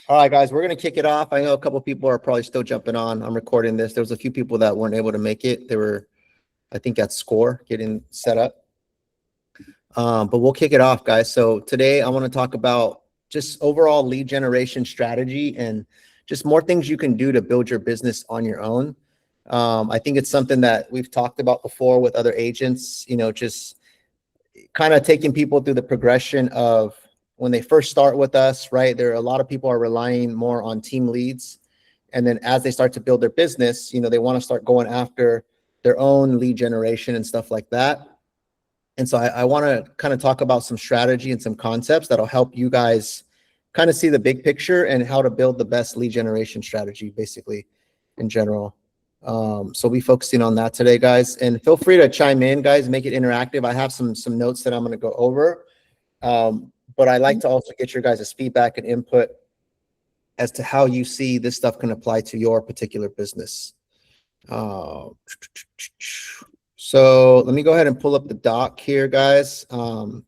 All right, guys, we're going to kick it off. I know a couple people are probably still jumping on. I'm recording this. There was a few people that weren't able to make it. They were, I think, at Score getting set up. But we'll kick it off, guys. So today I want to talk about just overall lead generation strategy and just more things you can do to build your business on your own. I think it's something that we've talked about before with other agents, just kind of taking people through the progression of when they first start with us, right? There are a lot of people are relying more on team leads. And then as they start to build their business, they want to start going after their own lead generation and stuff like that. And so I want to kind of talk about some strategy and some concepts that'll help you guys kind of see the big picture and how to build the best lead generation strategy, basically, in general. So we'll be focusing on that today, guys. And feel free to chime in, guys, make it interactive. I have some notes that I'm going to go over. But I like to also get your guys' feedback and input as to how you see this stuff can apply to your particular business. So let me go ahead and pull up the doc here, guys. For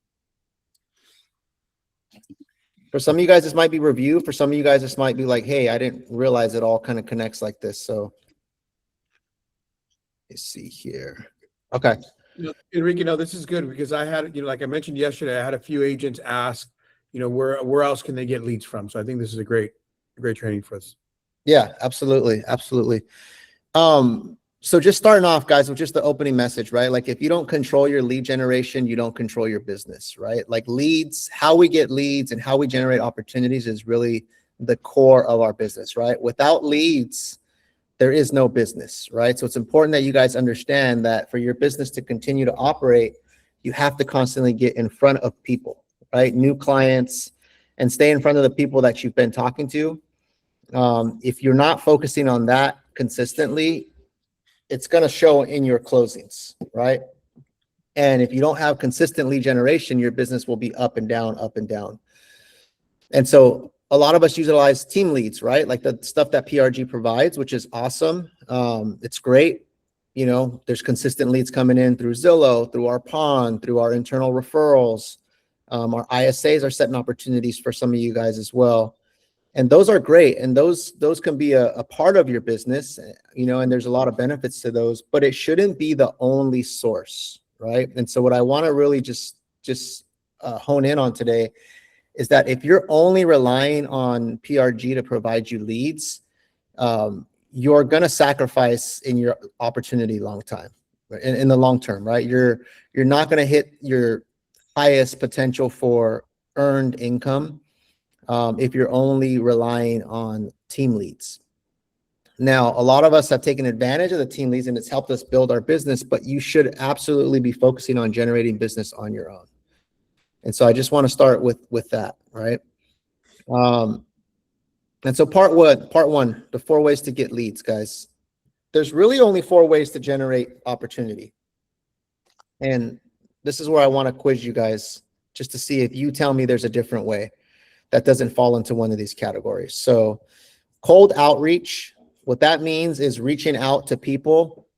some of you guys, this might be review. For some of you guys, this might be like, hey, I didn't realize it all kind of connects like this. So let's see here. Okay. Enrique, this is good because I had, like I mentioned yesterday, I had a few agents ask, where else can they get leads from? So I think this is a great training for us. Yeah, absolutely. Absolutely. So just starting off, guys, with just the opening message, right? Like if you don't control your lead generation, you don't control your business, right? Like leads, how we get leads and how we generate opportunities is really the core of our business, right? Without leads, there is no business, right? So it's important that you guys understand that for your business to continue to operate, you have to constantly get in front of people, right? New clients, and stay in front of the people that you've been talking to. If you're not focusing on that consistently, it's going to show in your closings, right? And if you don't have consistent lead generation, your business will be up and down, up and down. And so a lot of us utilize team leads, right? Like the stuff that PRG provides, which is awesome. It's great. There's consistent leads coming in through Zillow, through our Pond, through our internal referrals. Our ISAs are setting opportunities for some of you guys as well. And those are great. And those can be a part of your business, and there's a lot of benefits to those, but it shouldn't be the only source, right? And so what I want to really just hone in on today is that if you're only relying on PRG to provide you leads, you're going to sacrifice in your opportunity in the long term, right? You're not going to hit your highest potential for earned income if you're only relying on team leads. Now, a lot of us have taken advantage of the team leads and it's helped us build our business, but you should absolutely be focusing on generating business on your own. And so I just want to start with that, right? And so part one, the 4 ways to get leads, guys. There's really only 4 ways to generate opportunity. And this is where I want to quiz you guys just to see if you tell me there's a different way that doesn't fall into one of these categories. So cold outreach, what that means is reaching out to people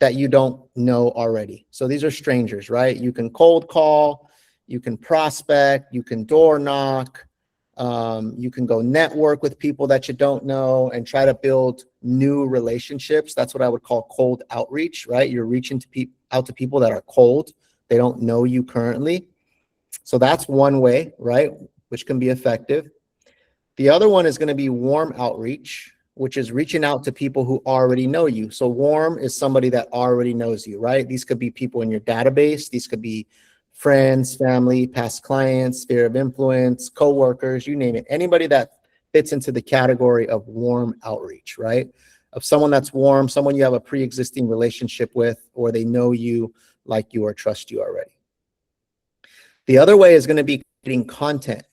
that you don't know already. So these are strangers, right? You can cold call, you can prospect, you can door knock, you can go network with people that you don't know and try to build new relationships. That's what I would call cold outreach, right? You're reaching out to people that are cold. They don't know you currently. So that's one way, right? Which can be effective. The other one is going to be warm outreach, which is reaching out to people who already know you. So warm is somebody that already knows you, right? These could be people in your database. These could be friends, family, past clients, sphere of influence, coworkers, you name it. Anybody that fits into the category of warm outreach, right? Of someone that's warm, someone you have a pre-existing relationship with, or they know you, like you, or trust you already. The other way is going to be creating content,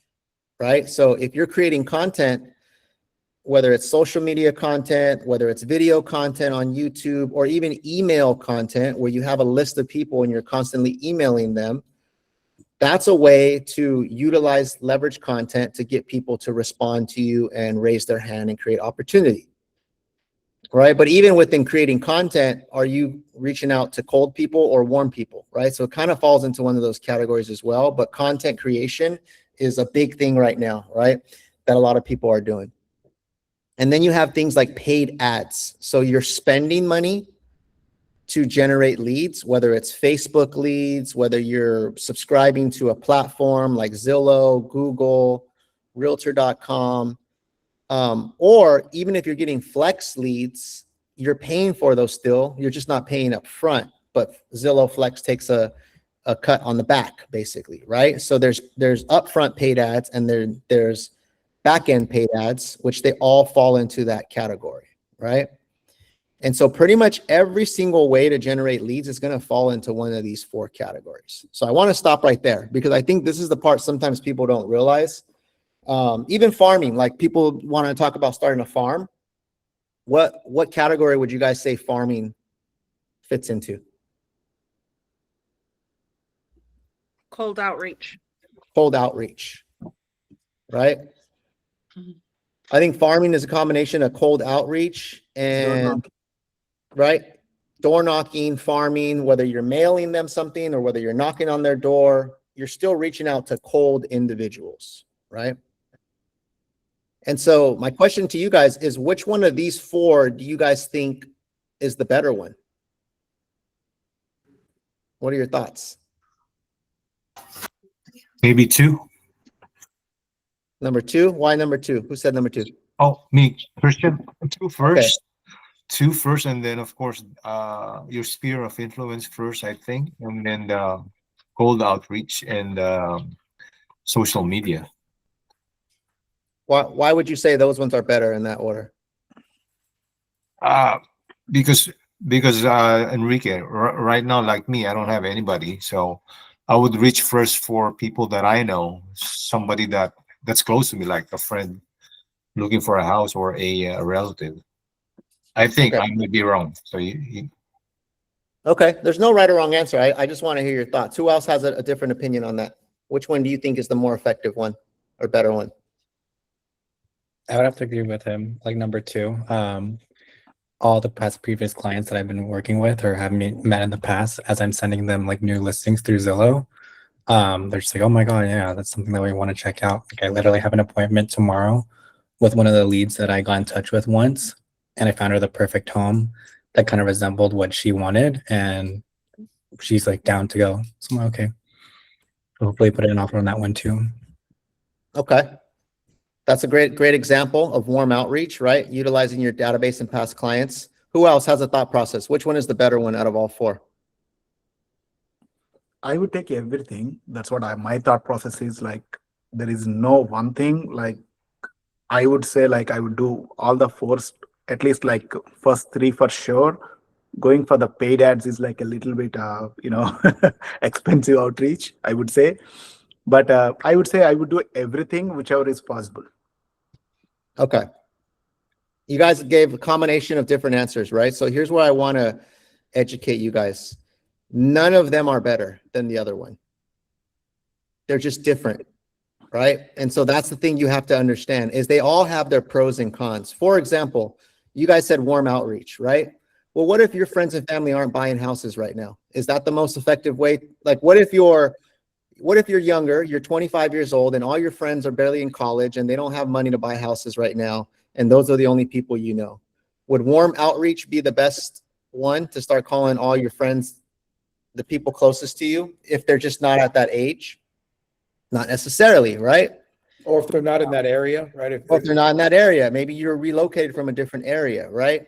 right? So if you're creating content, whether it's social media content, whether it's video content on YouTube, or even email content where you have a list of people and you're constantly emailing them, that's a way to utilize leverage content to get people to respond to you and raise their hand and create opportunity, right? But even within creating content, are you reaching out to cold people or warm people, right? So it kind of falls into one of those categories as well, but content creation is a big thing right now, right? that a lot of people are doing. And then you have things like paid ads. So you're spending money to generate leads, whether it's Facebook leads, whether you're subscribing to a platform like Zillow, Google, Realtor.com, or even if you're getting flex leads, you're paying for those still. You're just not paying up front, but Zillow Flex takes a cut on the back, basically, right? So there's upfront paid ads and there's back-end paid ads, which they all fall into that category, right? And so pretty much every single way to generate leads is going to fall into one of these 4 categories. So I want to stop right there because I think this is the part sometimes people don't realize. Even farming, like people want to talk about starting a farm. What category would you guys say farming fits into? Cold outreach. Cold outreach, right? Mhm. I think farming is a combination of cold outreach and right? Door knocking, farming, whether you're mailing them something or whether you're knocking on their door, you're still reaching out to cold individuals, right? And so my question to you guys is, which one of these 4 do you guys think is the better one? What are your thoughts? Maybe 2. Number 2? Why number 2? Who said number 2? Oh, me, Christian. 2 first. Okay. 2 first, and then of course, your sphere of influence first, I think, and then the cold outreach and social media. Why would you say those ones are better in that order? Because Enrique, right now, like me, I don't have anybody, so I would reach first for people that I know, somebody that's close to me, like a friend looking for a house or a relative. I think Okay. I may be wrong. So Okay, there's no right or wrong answer. I just want to hear your thoughts. Who else has a different opinion on that? Which one do you think is the more effective one or better one? I would have to agree with him, like number 2. All the previous clients that I've been working with or have met in the past, as I'm sending them like new listings through Zillow, they're just like, oh my God, yeah, that's something that we want to check out. Like I literally have an appointment tomorrow with one of the leads that I got in touch with once, and I found her the perfect home that kind of resembled what she wanted, and she's like down to go. So I'm like, okay. Hopefully put in an offer on that one too. Okay. That's a great example of warm outreach, right? Utilizing your database and past clients. Who else has a thought process? Which one is the better one out of all 4? I would take everything. That's what my thought process is. Like, there is no one thing. Like, I would say, like, I would do all the 4, at least like first 3 for sure. Going for the paid ads is like a little bit, expensive outreach, I would say. But I would say I would do everything, whichever is possible. Okay. You guys gave a combination of different answers, right? So here's where I want to educate you guys. None of them are better than the other one. They're just different, right? And so that's the thing you have to understand is they all have their pros and cons. For example, you guys said warm outreach, right? Well, what if your friends and family aren't buying houses right now? Is that the most effective way? Like, what if you're younger, you're 25 years old, and all your friends are barely in college and they don't have money to buy houses right now, and those are the only people you know? Would warm outreach be the best one to start calling all your friends, the people closest to you, if they're just not at that age? Not necessarily, right? Or if they're not in that area, right? Or if they're not in that area, maybe you're relocated from a different area, right?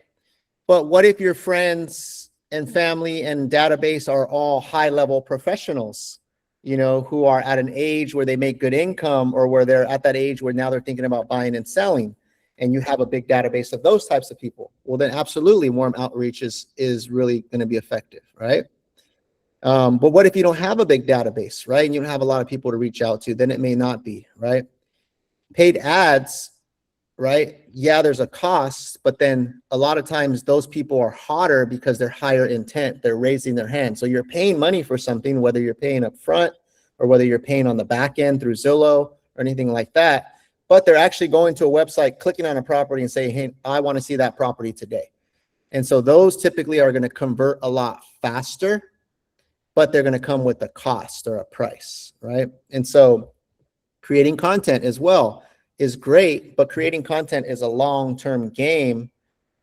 But what if your friends and family and database are all high-level professionals, who are at an age where they make good income, or where they're at that age where now they're thinking about buying and selling, and you have a big database of those types of people? Well, then absolutely warm outreach is really going to be effective, right? But what if you don't have a big database, right? And you don't have a lot of people to reach out to, then it may not be, right? Paid ads, right? Yeah, there's a cost, but then a lot of times those people are hotter because they're higher intent. They're raising their hand. So you're paying money for something, whether you're paying up front or whether you're paying on the back end through Zillow or anything like that. But they're actually going to a website, clicking on a property and saying, hey, I want to see that property today. And so those typically are going to convert a lot faster, but they're going to come with a cost or a price, right? And so creating content as well is great, but creating content is a long-term game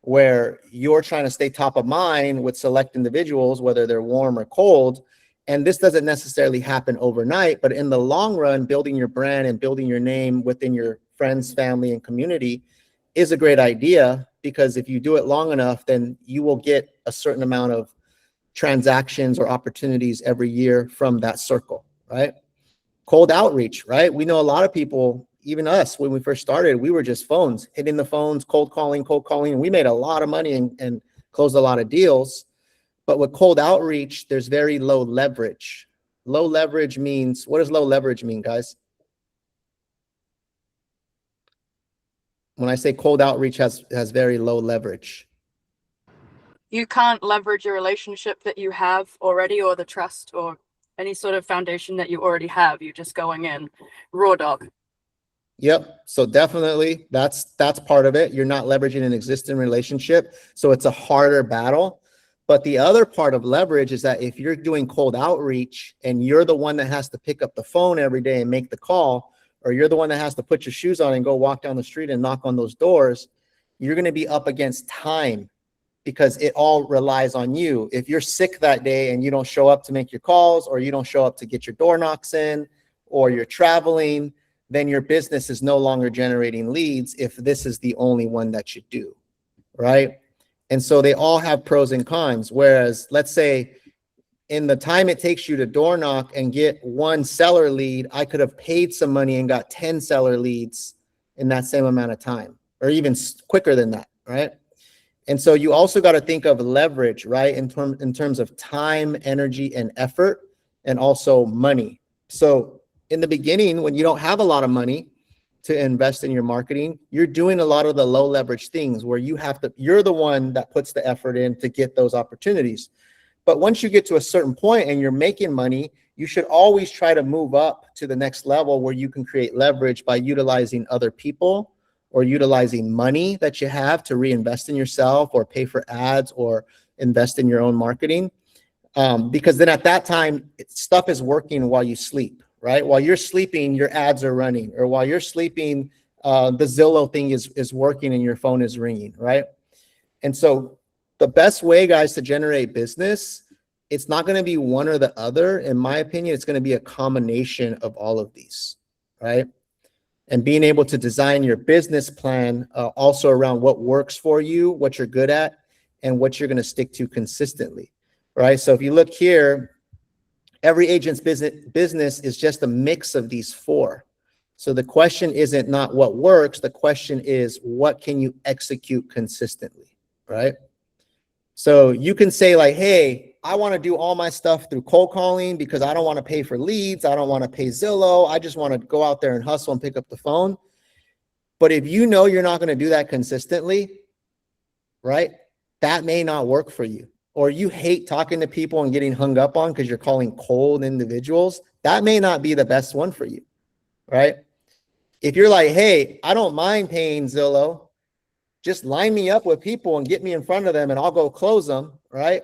where you're trying to stay top of mind with select individuals, whether they're warm or cold. And this doesn't necessarily happen overnight, but in the long run, building your brand and building your name within your friends, family, and community is a great idea, because if you do it long enough, then you will get a certain amount of transactions or opportunities every year from that circle, right? Cold outreach, right? We know a lot of people, even us, when we first started, we were just phones, hitting the phones, cold calling. And we made a lot of money and closed a lot of deals. But with cold outreach, there's very low leverage. Low leverage means, what does low leverage mean, guys? When I say cold outreach has very low leverage. You can't leverage a relationship that you have already, or the trust or any sort of foundation that you already have. You're just going in raw dog. Yep. So definitely that's part of it. You're not leveraging an existing relationship. So it's a harder battle. But the other part of leverage is that if you're doing cold outreach and you're the one that has to pick up the phone every day and make the call, or you're the one that has to put your shoes on and go walk down the street and knock on those doors, you're going to be up against time, because it all relies on you. If you're sick that day and you don't show up to make your calls, or you don't show up to get your door knocks in, or you're traveling, then your business is no longer generating leads if this is the only one that you do, right? And so they all have pros and cons. Whereas, let's say, in the time it takes you to door knock and get one seller lead, I could have paid some money and got 10 seller leads in that same amount of time, or even quicker than that, right? And so you also got to think of leverage, right? In terms of time, energy, and effort, and also money. So in the beginning, when you don't have a lot of money to invest in your marketing, you're doing a lot of the low leverage things where you're the one that puts the effort in to get those opportunities. But once you get to a certain point and you're making money, you should always try to move up to the next level where you can create leverage by utilizing other people, or utilizing money that you have to reinvest in yourself, or pay for ads, or invest in your own marketing. Because then at that time, stuff is working while you sleep, right? While you're sleeping, your ads are running, or while you're sleeping, the Zillow thing is working and your phone is ringing, right? And so the best way, guys, to generate business, it's not going to be one or the other. In my opinion, it's going to be a combination of all of these, right? And being able to design your business plan also around what works for you, what you're good at, and what you're going to stick to consistently, right? So if you look here, every agent's business is just a mix of these four. So the question isn't not what works. The question is, what can you execute consistently, right? So you can say like, hey, I want to do all my stuff through cold calling because I don't want to pay for leads. I don't want to pay Zillow. I just want to go out there and hustle and pick up the phone. But if you know you're not going to do that consistently, right, that may not work for you. Or you hate talking to people and getting hung up on because you're calling cold individuals, that may not be the best one for you, right? If you're like, hey, I don't mind paying Zillow, just line me up with people and get me in front of them and I'll go close them, right?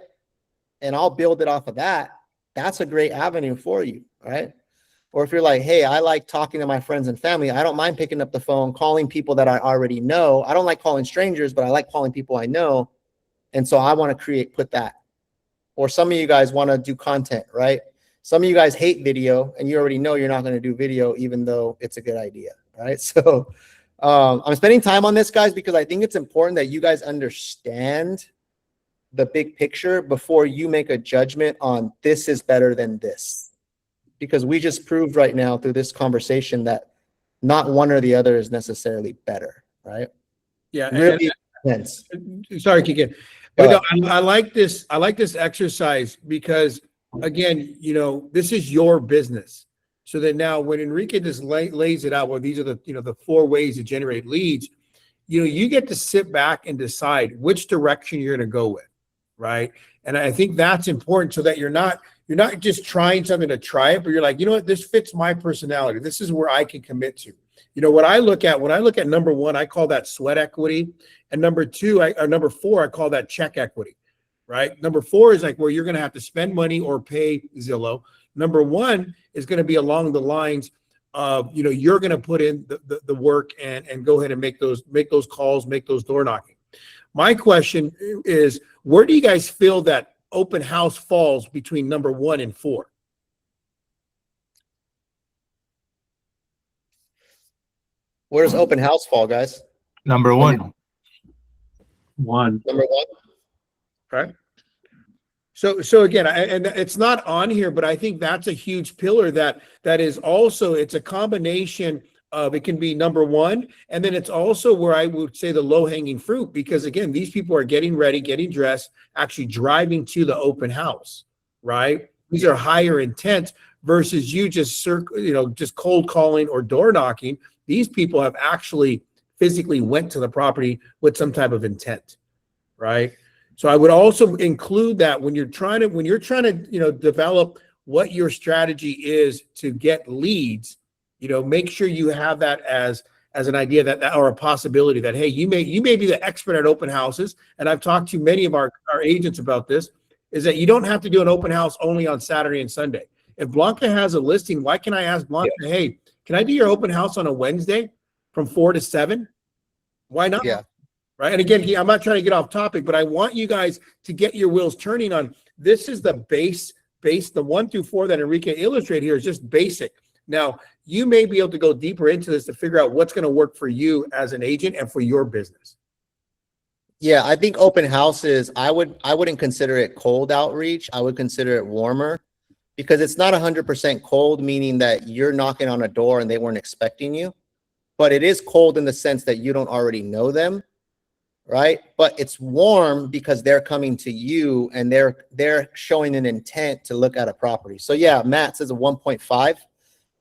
And I'll build it off of that. That's a great avenue for you, right? Or if you're like, hey, I like talking to my friends and family. I don't mind picking up the phone, calling people that I already know. I don't like calling strangers, but I like calling people I know. And so I want to put that. Or some of you guys want to do content, right? Some of you guys hate video and you already know you're not going to do video, even though it's a good idea, right? So I'm spending time on this, guys, because I think it's important that you guys understand the big picture before you make a judgment on this is better than this. Because we just proved right now through this conversation that not one or the other is necessarily better, right? Yeah. Really depends. Sorry, Kike. But no, I like this. I like this exercise because, again, this is your business. So that now when Enrique just lays it out, well, these are the 4 ways to generate leads, you get to sit back and decide which direction you're going to go with, right? And I think that's important so that you're not just trying something to try it, but you're like, you know what, this fits my personality. This is where I can commit to. What I look at, when I look at number 1, I call that sweat equity. And number 4, I call that check equity, right? Number 4 is like where you're going to have to spend money or pay Zillow. Number 1 is going to be along the lines of, you're going to put in the work and go ahead and make those calls, make those door knocking. My question is, where do you guys feel that open house falls between number 1 and 4? Where does open house fall, guys? Number one. One. Number 1. Okay. So again, and it's not on here, but I think that's a huge pillar that is also, it's a combination of, it can be number 1, and then it's also where I would say the low hanging fruit, because again, these people are getting ready, getting dressed, actually driving to the open house, right? These are higher intent versus you just just cold calling or door knocking. These people have actually physically went to the property with some type of intent, right? So I would also include that when you're trying to, develop what your strategy is to get leads, make sure you have that as an idea that or a possibility that, hey, you may be the expert at open houses. And I've talked to many of our agents about this, is that you don't have to do an open house only on Saturday and Sunday. If Blanca has a listing, why can I ask Blanca, hey, can I do your open house on a Wednesday from 4 to 7? Why not? Yeah. Right. And again, I'm not trying to get off topic, but I want you guys to get your wheels turning on. This is the base, the 1 through 4 that Enrique illustrated here is just basic. Now, you may be able to go deeper into this to figure out what's going to work for you as an agent and for your business. Yeah, I think open houses, I wouldn't consider it cold outreach. I would consider it warmer, because it's not 100% cold, meaning that you're knocking on a door and they weren't expecting you. But it is cold in the sense that you don't already know them, right? But it's warm because they're coming to you and they're showing an intent to look at a property. So yeah, Matt says a 1.5,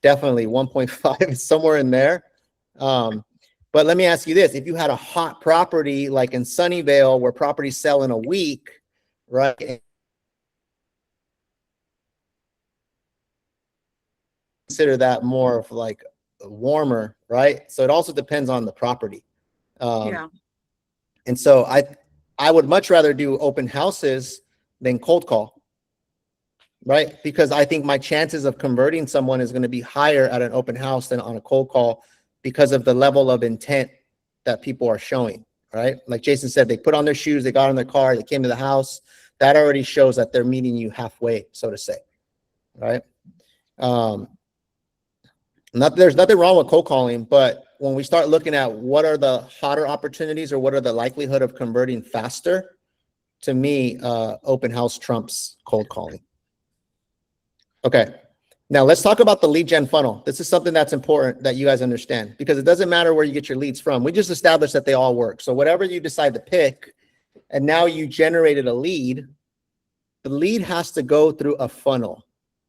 definitely 1.5 is somewhere in there. But let me ask you this: if you had a hot property like in Sunnyvale where properties sell in a week, right? Consider that more of like warmer, right? So it also depends on the property. Yeah. And so I would much rather do open houses than cold call, right? Because I think my chances of converting someone is going to be higher at an open house than on a cold call because of the level of intent that people are showing, right? Like Jason said, they put on their shoes, they got in their car, they came to the house. That already shows that they're meeting you halfway, so to say, right? There's nothing wrong with cold calling, but when we start looking at what are the hotter opportunities or what are the likelihood of converting faster, to me, open house trumps cold calling. Okay, now let's talk about the lead gen funnel. This is something that's important that you guys understand, because it doesn't matter where you get your leads from. We just established that they all work. So whatever you decide to pick, and now you generated a lead, the lead has to go through a funnel.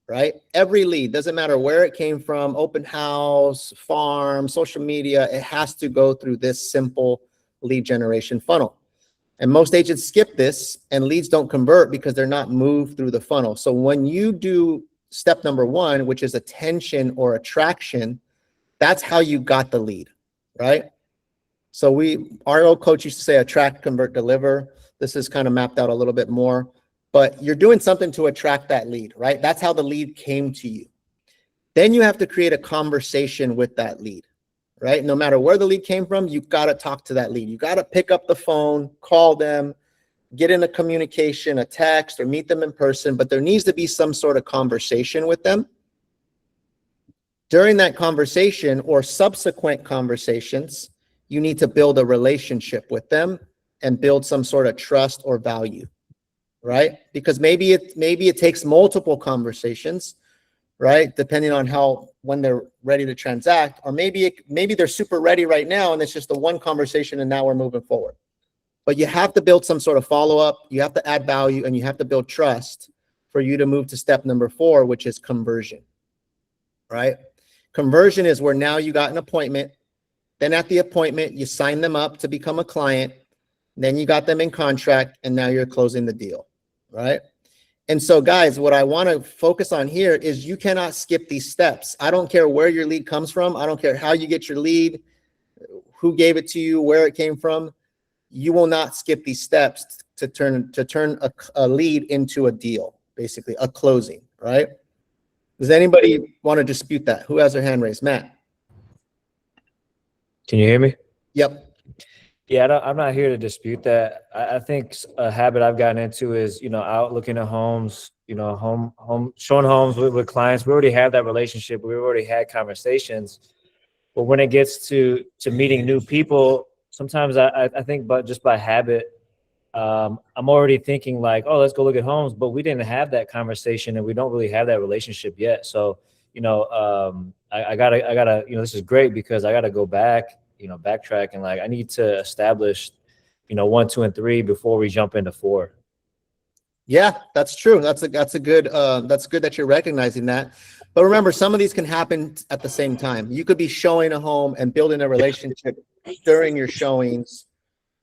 Right? Every lead, doesn't matter where it came from, open house, farm, social media, it has to go through this simple lead generation funnel. And most agents skip this and leads don't convert because they're not moved through the funnel. So when you do step number 1, which is attention or attraction, that's how you got the lead, right? So our old coach used to say attract, convert, deliver. This is kind of mapped out a little bit more. But you're doing something to attract that lead, right? That's how the lead came to you. Then you have to create a conversation with that lead, right? No matter where the lead came from, you've got to talk to that lead. You got to pick up the phone, call them, get in a communication, a text, or meet them in person. But there needs to be some sort of conversation with them. During that conversation or subsequent conversations, you need to build a relationship with them and build some sort of trust or value. Right? Because maybe it takes multiple conversations, right? Depending on when they're ready to transact, or maybe they're super ready right now and it's just the one conversation and now we're moving forward. But you have to build some sort of follow-up, you have to add value, and you have to build trust for you to move to step number 4, which is conversion, right? Conversion is where now you got an appointment, then at the appointment, you sign them up to become a client, then you got them in contract, and now you're closing the deal. Right? And so guys, what I want to focus on here is you cannot skip these steps. I don't care where your lead comes from. I don't care how you get your lead, who gave it to you, where it came from. You will not skip these steps to turn a lead into a deal, basically a closing, right? Does anybody want to dispute that? Who has their hand raised? Matt? Can you hear me? Yep. Yeah, I'm not here to dispute that. I think a habit I've gotten into is, out looking at homes, showing homes with clients. We already have that relationship. We've already had conversations. But when it gets to meeting new people, sometimes I think, but just by habit, I'm already thinking like, oh, let's go look at homes. But we didn't have that conversation, and we don't really have that relationship yet. So, I gotta, this is great because I gotta go back, backtrack, and like I need to establish, 1, 2, and 3 before we jump into 4. Yeah, that's true. That's good that you're recognizing that. But remember, some of these can happen at the same time. You could be showing a home and building a relationship during your showings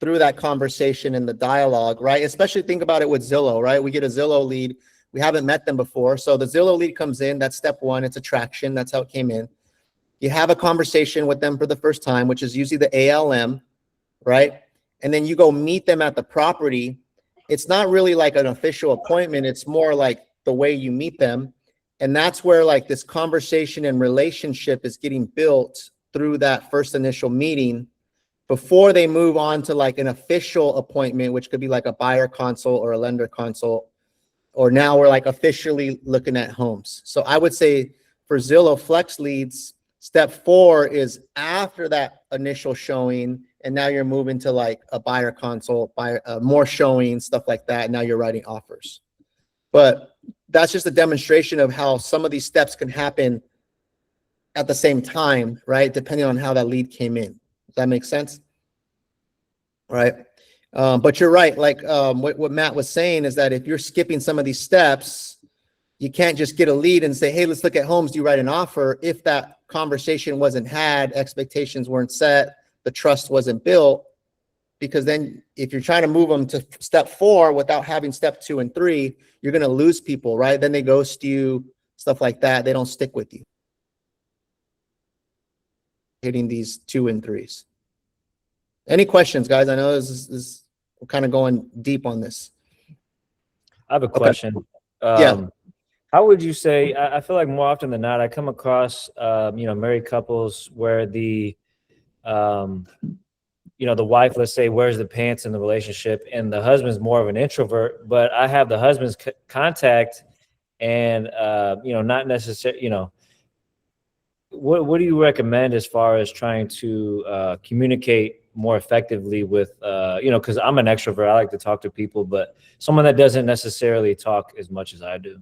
through that conversation and the dialogue, right? Especially think about it with Zillow, right? We get a Zillow lead. We haven't met them before. So the Zillow lead comes in. That's step 1. It's attraction. That's how it came in. You have a conversation with them for the first time, which is usually the ALM, right? And then you go meet them at the property. It's not really like an official appointment. It's more like the way you meet them. And that's where like this conversation and relationship is getting built through that first initial meeting before they move on to like an official appointment, which could be like a buyer consult or a lender consult, or now we're like officially looking at homes. So I would say for Zillow Flex leads, step 4 is after that initial showing, and now you're moving to like a buyer consult, more showings, stuff like that. Now you're writing offers. But that's just a demonstration of how some of these steps can happen at the same time, right? Depending on how that lead came in. Does that make sense? Right. But you're right. Like what Matt was saying is that if you're skipping some of these steps, you can't just get a lead and say, hey, let's look at homes. Do you write an offer? If that conversation wasn't had, expectations weren't set, the trust wasn't built, because then if you're trying to move them to step 4 without having step 2 and 3, you're going to lose people, right? Then they ghost you, stuff like that. They don't stick with you. Hitting these 2 and 3s. Any questions, guys? I know we're kind of going deep on this. I have a question. Yeah. How would you say, I feel like more often than not, I come across, married couples where the wife, let's say, wears the pants in the relationship and the husband's more of an introvert, but I have the husband's contact and, not necessarily, what do you recommend as far as trying to communicate more effectively with, because I'm an extrovert, I like to talk to people, but someone that doesn't necessarily talk as much as I do.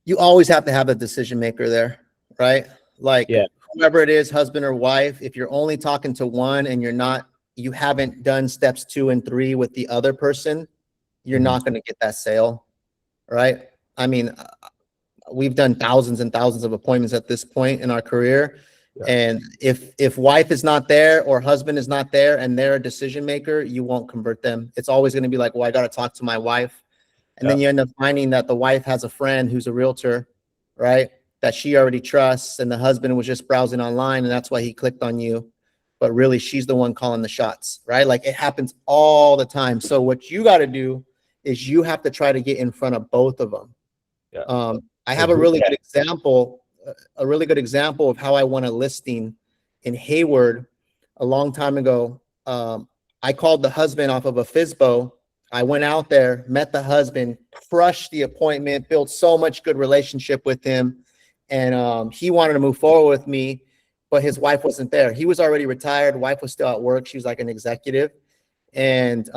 You always have to have a decision maker there, right? Like whoever it is, husband or wife, if you're only talking to one and you haven't done steps 2 and 3 with the other person, you're not going to get that sale, right? I mean, we've done thousands and thousands of appointments at this point in our career. Yeah. And if wife is not there or husband is not there and they're a decision maker, you won't convert them. It's always going to be like, well, I got to talk to my wife. And then you end up finding that the wife has a friend who's a realtor, right? That she already trusts, and the husband was just browsing online, and that's why he clicked on you. But really, she's the one calling the shots, right? Like it happens all the time. So what you got to do is you have to try to get in front of both of them. Yeah. I have a really good example of how I won a listing in Hayward a long time ago. I called the husband off of a FSBO. I went out there, met the husband, crushed the appointment, built so much good relationship with him. And he wanted to move forward with me, but his wife wasn't there. He was already retired. Wife was still at work. She was like an executive. And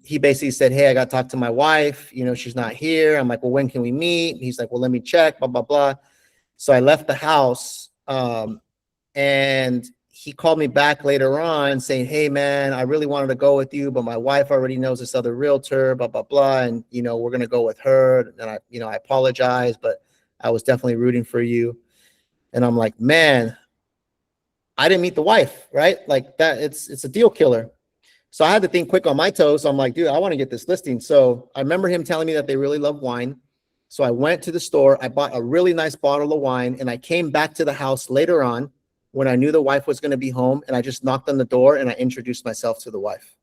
he basically said, hey, I got to talk to my wife. She's not here. I'm like, well, when can we meet? He's like, well, let me check, blah, blah, blah. So I left the house. And he called me back later on saying, hey, man, I really wanted to go with you, but my wife already knows this other realtor, blah, blah, blah. And, we're going to go with her. And I apologize, but I was definitely rooting for you. And I'm like, man, I didn't meet the wife, right? Like that, it's a deal killer. So I had to think quick on my toes. So I'm like, dude, I want to get this listing. So I remember him telling me that they really love wine. So I went to the store, I bought a really nice bottle of wine, and I came back to the house later on when I knew the wife was going to be home, and I just knocked on the door and I introduced myself to the wife.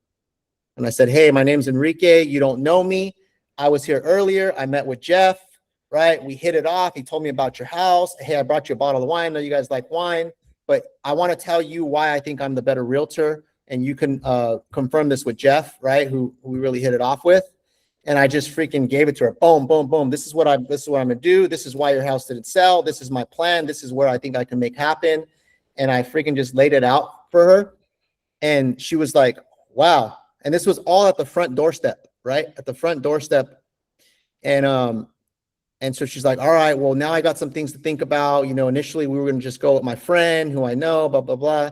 And I said, hey, my name's Enrique. You don't know me. I was here earlier. I met with Jeff, right? We hit it off. He told me about your house. Hey, I brought you a bottle of wine. I know you guys like wine, but I want to tell you why I think I'm the better realtor. And you can confirm this with Jeff, right? Who we really hit it off with. And I just freaking gave it to her. Boom, boom, boom. This is what I'm gonna do. This is why your house didn't sell. This is my plan. This is where I think I can make happen. And I freaking just laid it out for her. And she was like, wow. And this was all at the front doorstep, right? At the front doorstep. And so she's like, all right, well, now I got some things to think about. You know, initially we were going to just go with my friend who I know, blah, blah, blah.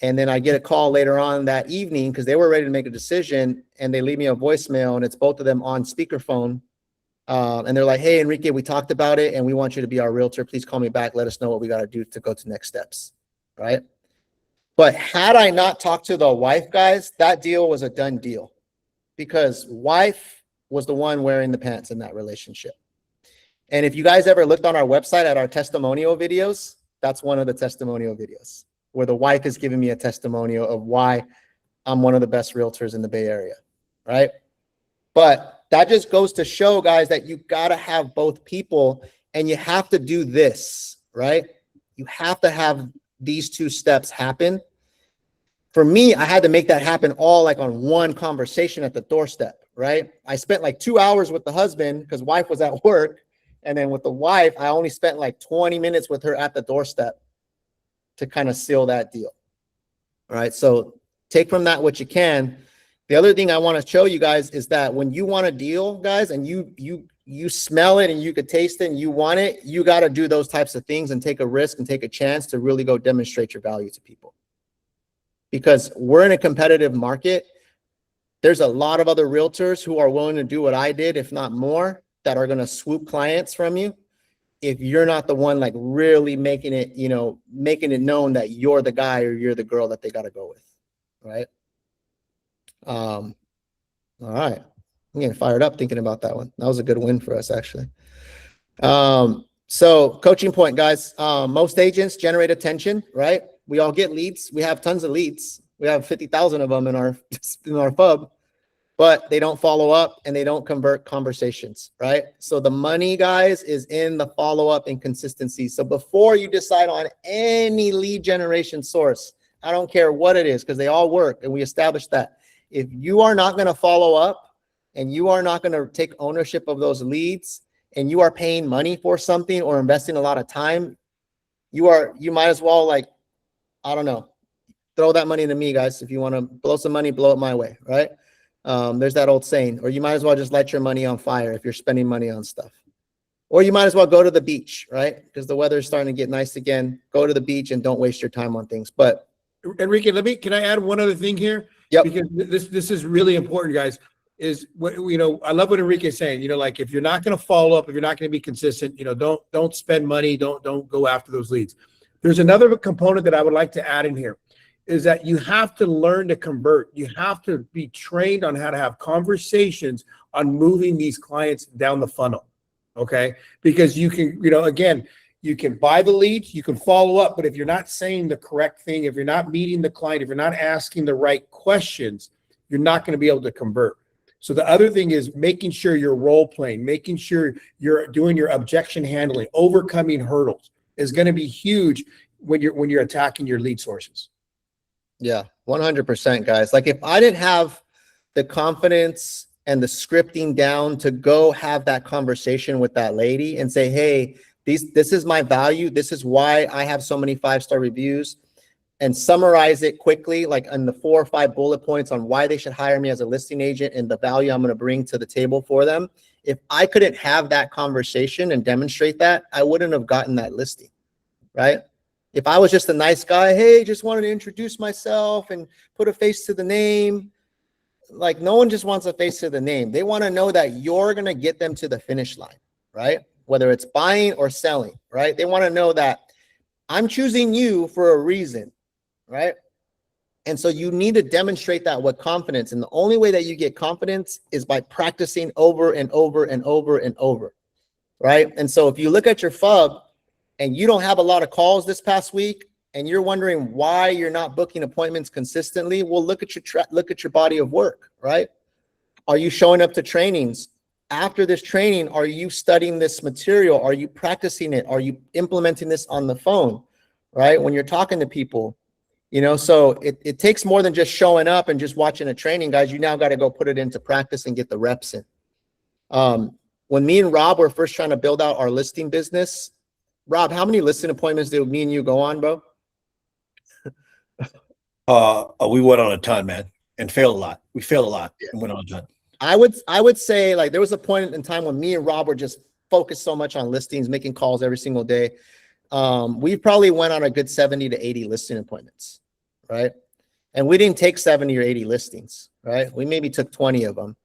And then I get a call later on that evening because they were ready to make a decision, and they leave me a voicemail, and it's both of them on speakerphone. And they're like, hey, Enrique, we talked about it, and we want you to be our realtor. Please call me back. Let us know what we got to do to go to next steps, right? But had I not talked to the wife, guys, that deal was a done deal because wife was the one wearing the pants in that relationship. And if you guys ever looked on our website at our testimonial videos, that's one of the testimonial videos where the wife is giving me a testimonial of why I'm one of the best realtors in the Bay Area, right? But that just goes to show, guys, that you got to have both people, and you have to do this, right? You have to have these two steps happen. For me, I had to make that happen all like on one conversation at the doorstep, right? I spent like 2 hours with the husband because wife was at work. And then with the wife, I only spent like 20 minutes with her at the doorstep to kind of seal that deal. All right. So take from that what you can. The other thing I want to show you guys is that when you want a deal, guys, and you smell it and you could taste it and you want it, you got to do those types of things and take a risk and take a chance to really go demonstrate your value to people. Because we're in a competitive market. There's a lot of other realtors who are willing to do what I did, if not more, that are going to swoop clients from you. If you're not the one like really making it, you know, making it known that you're the guy or you're the girl that they got to go with, right? All right. I'm getting fired up thinking about that one. That was a good win for us, actually. So coaching point, guys. Most agents generate attention, right? We all get leads. We have tons of leads. We have 50,000 of them in our FUB. But they don't follow up and they don't convert conversations, right? So the money, guys, is in the follow-up and consistency. So before you decide on any lead generation source, I don't care what it is, because they all work, and we established that. If you are not going to follow up and you are not going to take ownership of those leads, and you are paying money for something or investing a lot of time, you might as well, like, I don't know, throw that money to me, guys. If you want to blow some money, blow it my way, right? There's that old saying, or you might as well just light your money on fire if you're spending money on stuff. Or you might as well go to the beach, right? Because the weather is starting to get nice again. Go to the beach and don't waste your time on things. But Enrique, can I add one other thing here? Yep. Because this is really important, guys. Is what, you know, I love what Enrique is saying. You know, like if you're not going to follow up, if you're not going to be consistent, you know, don't spend money, don't go after those leads. There's another component that I would like to add in here. Is that you have to learn to convert. You have to be trained on how to have conversations on moving these clients down the funnel, okay? Because you can, you know, again, you can buy the leads, you can follow up, but if you're not saying the correct thing, if you're not meeting the client, if you're not asking the right questions, you're not going to be able to convert. So the other thing is making sure you're role playing, making sure you're doing your objection handling, overcoming hurdles is going to be huge when you're attacking your lead sources. yeah, 100%, guys. Like if I didn't have the confidence and the scripting down to go have that conversation with that lady and say, hey, this is my value. This is why I have so many 5-star reviews, and summarize it quickly, like on the 4 or 5 bullet points on why they should hire me as a listing agent and the value I'm going to bring to the table for them. If I couldn't have that conversation and demonstrate that, I wouldn't have gotten that listing, right? If I was just a nice guy, hey, just wanted to introduce myself and put a face to the name. Like no one just wants a face to the name. They want to know that you're going to get them to the finish line, right? Whether it's buying or selling, right? They want to know that I'm choosing you for a reason, right? And so you need to demonstrate that with confidence. And the only way that you get confidence is by practicing over and over and over and over, right? And so if you look at your FUB, and you don't have a lot of calls this past week, and you're wondering why you're not booking appointments consistently, well, look at your body of work, right? Are you showing up to trainings after this training, are you studying this material? Are you practicing it? Are you implementing this on the phone, right? When you're talking to people, you know, so it takes more than just showing up and just watching a training, guys. You now got to go put it into practice and get the reps in. When me and Rob were first trying to build out our listing business, Rob, how many listing appointments did me and you go on, bro? We went on a ton, man, and failed a lot. We failed a lot and went on a ton. I would say, like, there was a point in time when me and Rob were just focused so much on listings, making calls every single day. We probably went on a good 70 to 80 listing appointments, right? And we didn't take 70 or 80 listings, right? We maybe took 20 of them.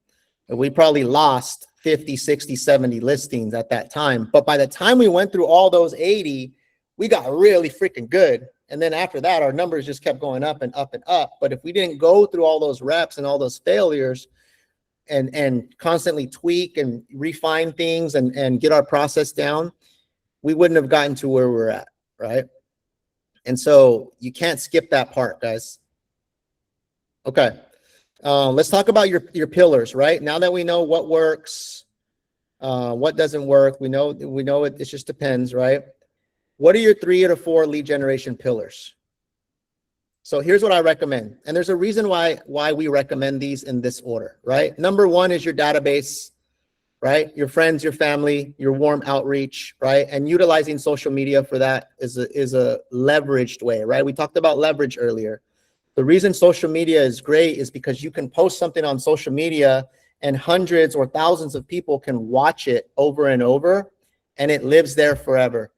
And we probably lost 50, 60, 70 listings at that time. But by the time we went through all those 80, we got really freaking good. And then after that, our numbers just kept going up and up and up. But if we didn't go through all those reps and all those failures and constantly tweak and refine things and get our process down, we wouldn't have gotten to where we're at, right? And so you can't skip that part, guys. Okay. Let's talk about your pillars, right? Now that we know what works, what doesn't work, we know it just depends, right? What are your 3 to 4 lead generation pillars? So here's what I recommend. And there's a reason why we recommend these in this order, right? Number 1 is your database, right? Your friends, your family, your warm outreach, right? And utilizing social media for that is a leveraged way, right? We talked about leverage earlier. The reason social media is great is because you can post something on social media and hundreds or thousands of people can watch it over and over, and it lives there forever.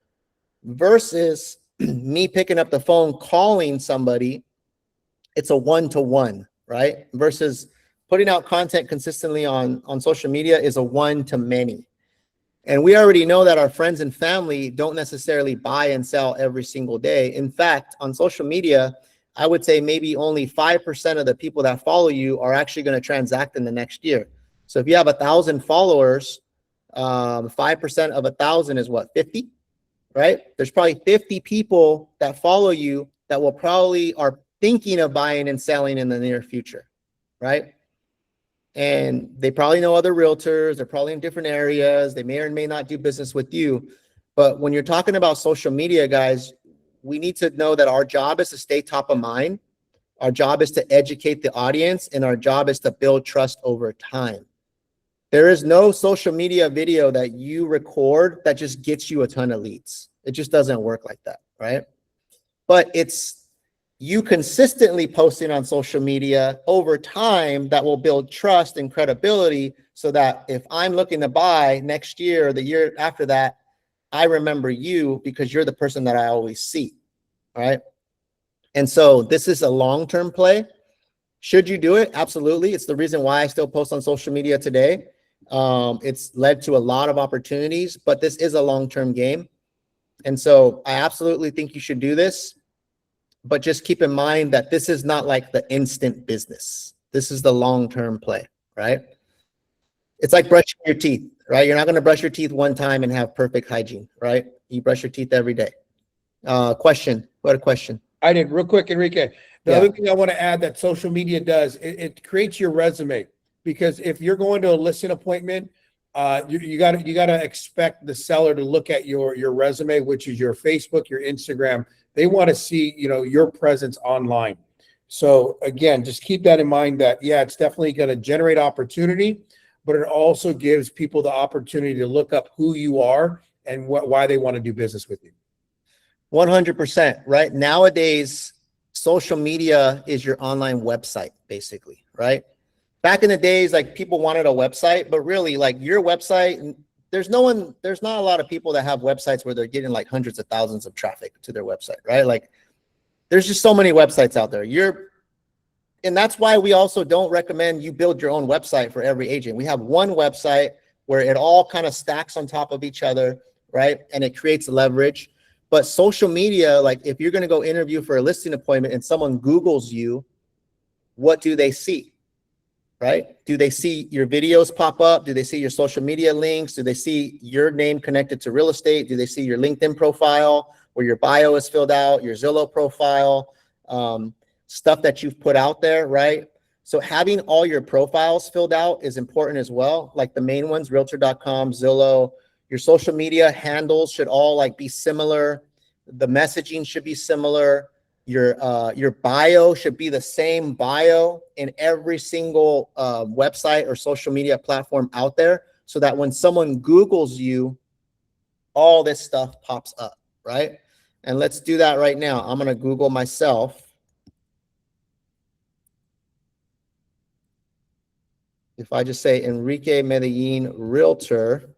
Versus me picking up the phone, calling somebody, it's a one-to-one, right? Versus putting out content consistently on social media is a one-to-many. And we already know that our friends and family don't necessarily buy and sell every single day. In fact, on social media, I would say maybe only 5% of the people that follow you are actually going to transact in the next year. So if you have 1,000 followers, 5% of 1,000 is what, 50, right? There's probably 50 people that follow you that will probably are thinking of buying and selling in the near future, right? And they probably know other realtors. They're probably in different areas. They may or may not do business with you. But when you're talking about social media, guys, we need to know that our job is to stay top of mind. Our job is to educate the audience, and our job is to build trust over time. There is no social media video that you record that just gets you a ton of leads. It just doesn't work like that, right? But it's you consistently posting on social media over time that will build trust and credibility so that if I'm looking to buy next year or the year after that, I remember you because you're the person that I always see, right? And so this is a long-term play. Should you do it? Absolutely. It's the reason why I still post on social media today. It's led to a lot of opportunities, but this is a long-term game. And so I absolutely think you should do this, but just keep in mind that this is not like the instant business. This is the long-term play, right? It's like brushing your teeth, right? You're not going to brush your teeth one time and have perfect hygiene, right? You brush your teeth every day. Question. What a question. I did real quick, Enrique. The Yeah. other thing I want to add that social media does, it creates your resume. Because if you're going to a listing appointment, you gotta expect the seller to look at your resume, which is your Facebook, your Instagram. They want to see, your presence online. So again, just keep that in mind that, yeah, it's definitely going to generate opportunity, but it also gives people the opportunity to look up who you are and why they want to do business with you. 100%, right? Nowadays, social media is your online website, basically, right? Back in the days, like people wanted a website, but really like your website, there's not a lot of people that have websites where they're getting like hundreds of thousands of traffic to their website, right? Like there's just so many websites out there. And that's why we also don't recommend you build your own website for every agent. We have one website where it all kind of stacks on top of each other, right? And it creates leverage. But social media, like if you're going to go interview for a listing appointment and someone Googles you, what do they see? Right? Do they see your videos pop up? Do they see your social media links? Do they see your name connected to real estate? Do they see your LinkedIn profile where your bio is filled out, your Zillow profile, stuff that you've put out there, right? So having all your profiles filled out is important as well. Like the main ones, realtor.com, Zillow, your social media handles should all like be similar. The messaging should be similar. Your bio should be the same bio in every single website or social media platform out there, so that when someone Googles you, all this stuff pops up, right? And let's do that right now. I'm going to Google myself. If I just say Enrique Medellin Realtor.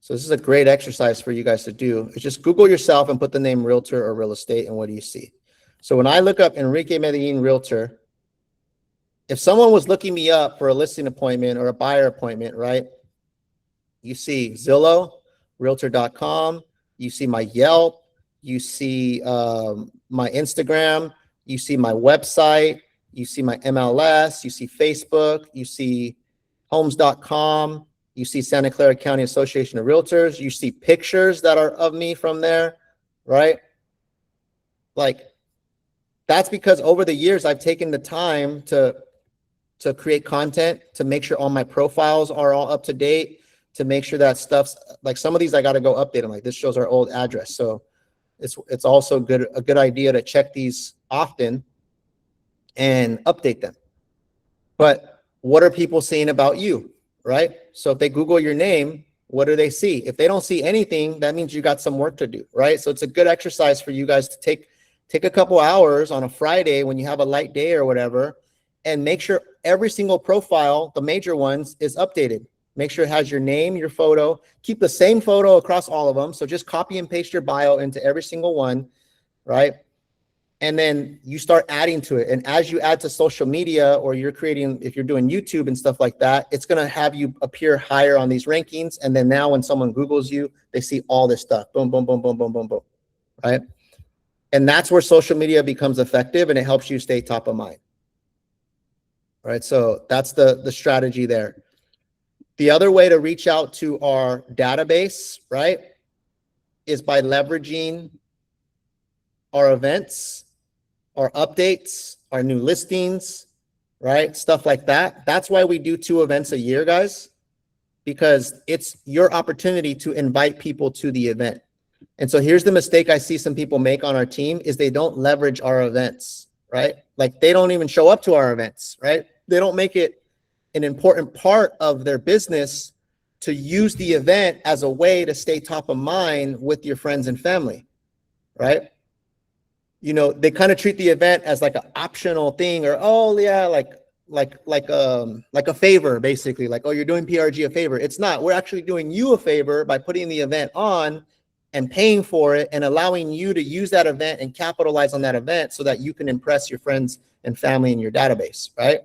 So this is a great exercise for you guys to do. It's just Google yourself and put the name Realtor or real estate, and what do you see? So when I look up Enrique Medellin Realtor, if someone was looking me up for a listing appointment or a buyer appointment, right? You see Zillow, realtor.com, you see my Yelp, you see my Instagram, you see my website, you see my MLS, you see Facebook, you see homes.com, you see Santa Clara County Association of Realtors, you see pictures that are of me from there, right? Like, that's because over the years, I've taken the time to create content, to make sure all my profiles are all up to date, to make sure that stuff's like, some of these I got to go update them. Like this shows our old address. So it's also a good idea to check these often and update them. But what are people saying about you, right? So if they Google your name, what do they see? If they don't see anything, that means you got some work to do, right? So it's a good exercise for you guys to take a couple hours on a Friday when you have a light day or whatever, and make sure every single profile, the major ones, is updated. Make sure it has your name, your photo. Keep the same photo across all of them. So just copy and paste your bio into every single one, right? And then you start adding to it. And as you add to social media, or you're creating, if you're doing YouTube and stuff like that, it's going to have you appear higher on these rankings. And then now when someone Googles you, they see all this stuff. Boom, boom, boom, boom, boom, boom, boom, right? And that's where social media becomes effective, and it helps you stay top of mind. All right, so that's the strategy there. The other way to reach out to our database, right, is by leveraging our events, our updates, our new listings, right, stuff like that. That's why we do 2 events a year, guys, because it's your opportunity to invite people to the event. And so here's the mistake I see some people make on our team, is they don't leverage our events, right? Like they don't even show up to our events, right? They don't make it an important part of their business to use the event as a way to stay top of mind with your friends and family, right? You know, they kind of treat the event as like an optional thing, or, oh yeah, like a favor, basically, like, oh, you're doing PRG a favor. It's not. We're actually doing you a favor by putting the event on and paying for it and allowing you to use that event and capitalize on that event so that you can impress your friends and family in your database, right?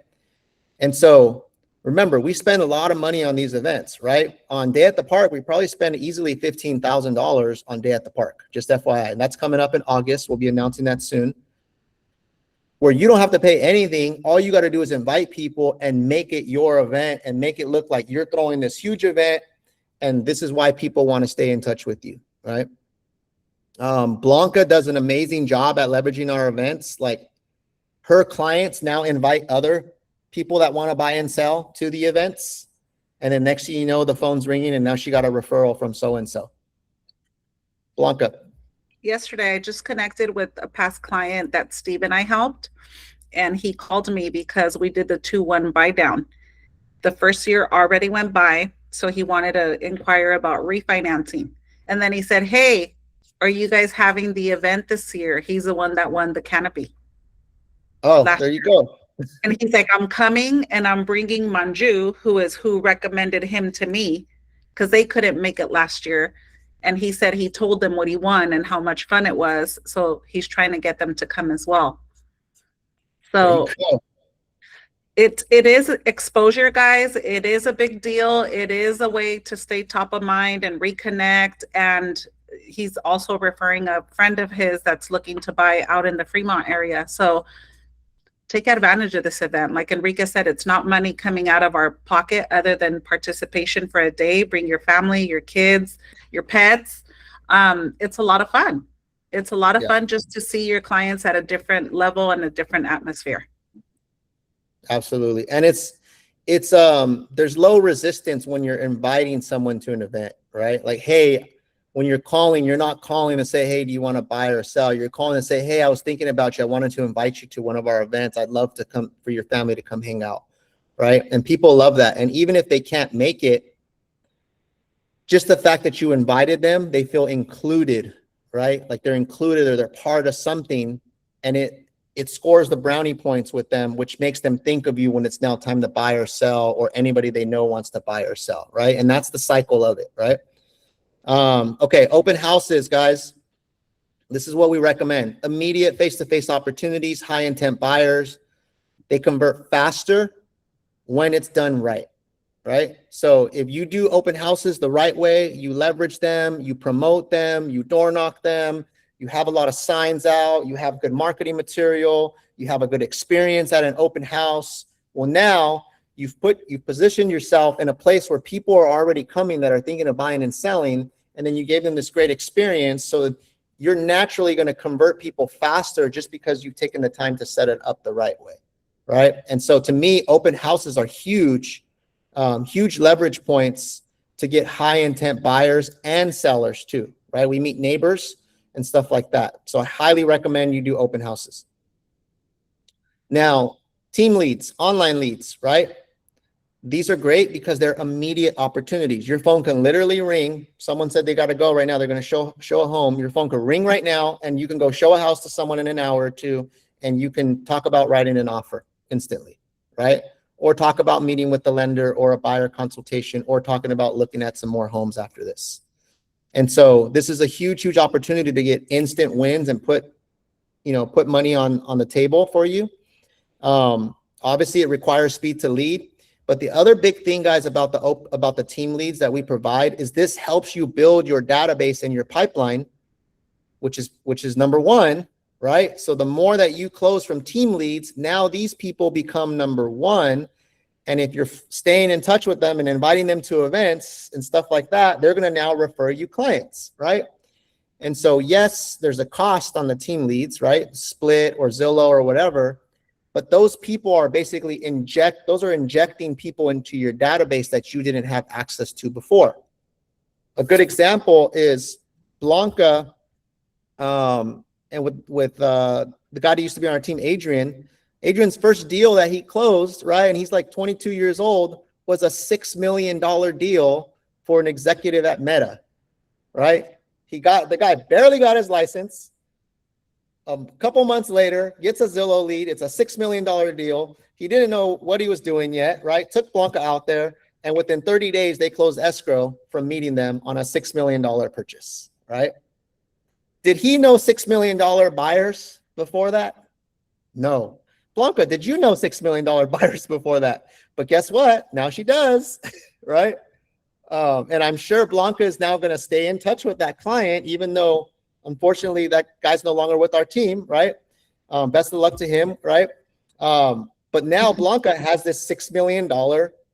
And so remember, we spend a lot of money on these events, right? On Day at the Park, we probably spend easily $15,000 on Day at the Park, just FYI. And that's coming up in August. We'll be announcing that soon. Where you don't have to pay anything. All you got to do is invite people and make it your event and make it look like you're throwing this huge event. And this is why people want to stay in touch with you, right? Blanca does an amazing job at leveraging our events. Like, her clients now invite other people that want to buy and sell to the events. And then next thing you know, the phone's ringing and now she got a referral from so-and-so. Blanca. Yesterday, I just connected with a past client that Steve and I helped, and he called me because we did the 2-1 buy down. The first year already went by, so he wanted to inquire about refinancing. And then he said, hey, are you guys having the event this year? He's the one that won the canopy. Oh, there you go. And he's like, I'm coming and I'm bringing Manju, who recommended him to me, because they couldn't make it last year. And he said he told them what he won and how much fun it was. So he's trying to get them to come as well. So it is exposure, guys. It is a big deal. It is a way to stay top of mind and reconnect. And he's also referring a friend of his that's looking to buy out in the Fremont area. So take advantage of this event. Like Enrique said, it's not money coming out of our pocket other than participation for a day. Bring your family, your kids, your pets. It's a lot of fun. It's a lot of Yeah. fun just to see your clients at a different level and a different atmosphere. Absolutely. And it's there's low resistance when you're inviting someone to an event, right? Like, hey, when you're calling, you're not calling to say, hey, do you want to buy or sell? You're calling to say, hey, I was thinking about you. I wanted to invite you to one of our events. I'd love to come for your family to come hang out, right? And people love that. And even if they can't make it, just the fact that you invited them, they feel included, right? Like they're included or they're part of something, and it scores the brownie points with them, which makes them think of you when it's now time to buy or sell, or anybody they know wants to buy or sell, right? And that's the cycle of it, right? Okay, open houses, guys. This is what we recommend. Immediate face-to-face opportunities, high intent buyers. They convert faster when it's done right, right? So if you do open houses the right way, you leverage them, you promote them, you door knock them, you have a lot of signs out, you have good marketing material, you have a good experience at an open house. Well, now you've positioned yourself in a place where people are already coming that are thinking of buying and selling, and then you gave them this great experience. So you're naturally going to convert people faster just because you've taken the time to set it up the right way, right? And so to me, open houses are huge, huge leverage points to get high intent buyers and sellers too, right? We meet neighbors and stuff like that. So I highly recommend you do open houses. Now, team leads, online leads, right? These are great because they're immediate opportunities. Your phone can literally ring. Someone said they got to go right now. They're going to show a home. Your phone can ring right now, and you can go show a house to someone in an hour or two, and you can talk about writing an offer instantly, right? Or talk about meeting with the lender or a buyer consultation, or talking about looking at some more homes after this. And so this is a huge, huge opportunity to get instant wins and put money on the table for you. Obviously, it requires speed to lead. But the other big thing, guys, about the team leads that we provide is this helps you build your database and your pipeline, which is number one, right? So the more that you close from team leads, now these people become number one. And if you're staying in touch with them and inviting them to events and stuff like that, they're going to now refer you clients, right? And so, yes, there's a cost on the team leads, right? Split or Zillow or whatever. But those people are basically injecting people into your database that you didn't have access to before. A good example is Blanca, and with the guy who used to be on our team, Adrian. Adrian's first deal that he closed, right, and he's like 22 years old, was a $6 million deal for an executive at Meta, right? The guy barely got his license. A couple months later, gets a Zillow lead. It's a $6 million deal. He didn't know what he was doing yet, right? Took Blanca out there, and within 30 days, they closed escrow from meeting them on a $6 million purchase, right? Did he know $6 million buyers before that? No. Blanca, did you know $6 million buyers before that? But guess what? Now she does, right? And I'm sure Blanca is now going to stay in touch with that client, even though, unfortunately, that guy's no longer with our team, right? Best of luck to him, right? But now Blanca has this $6 million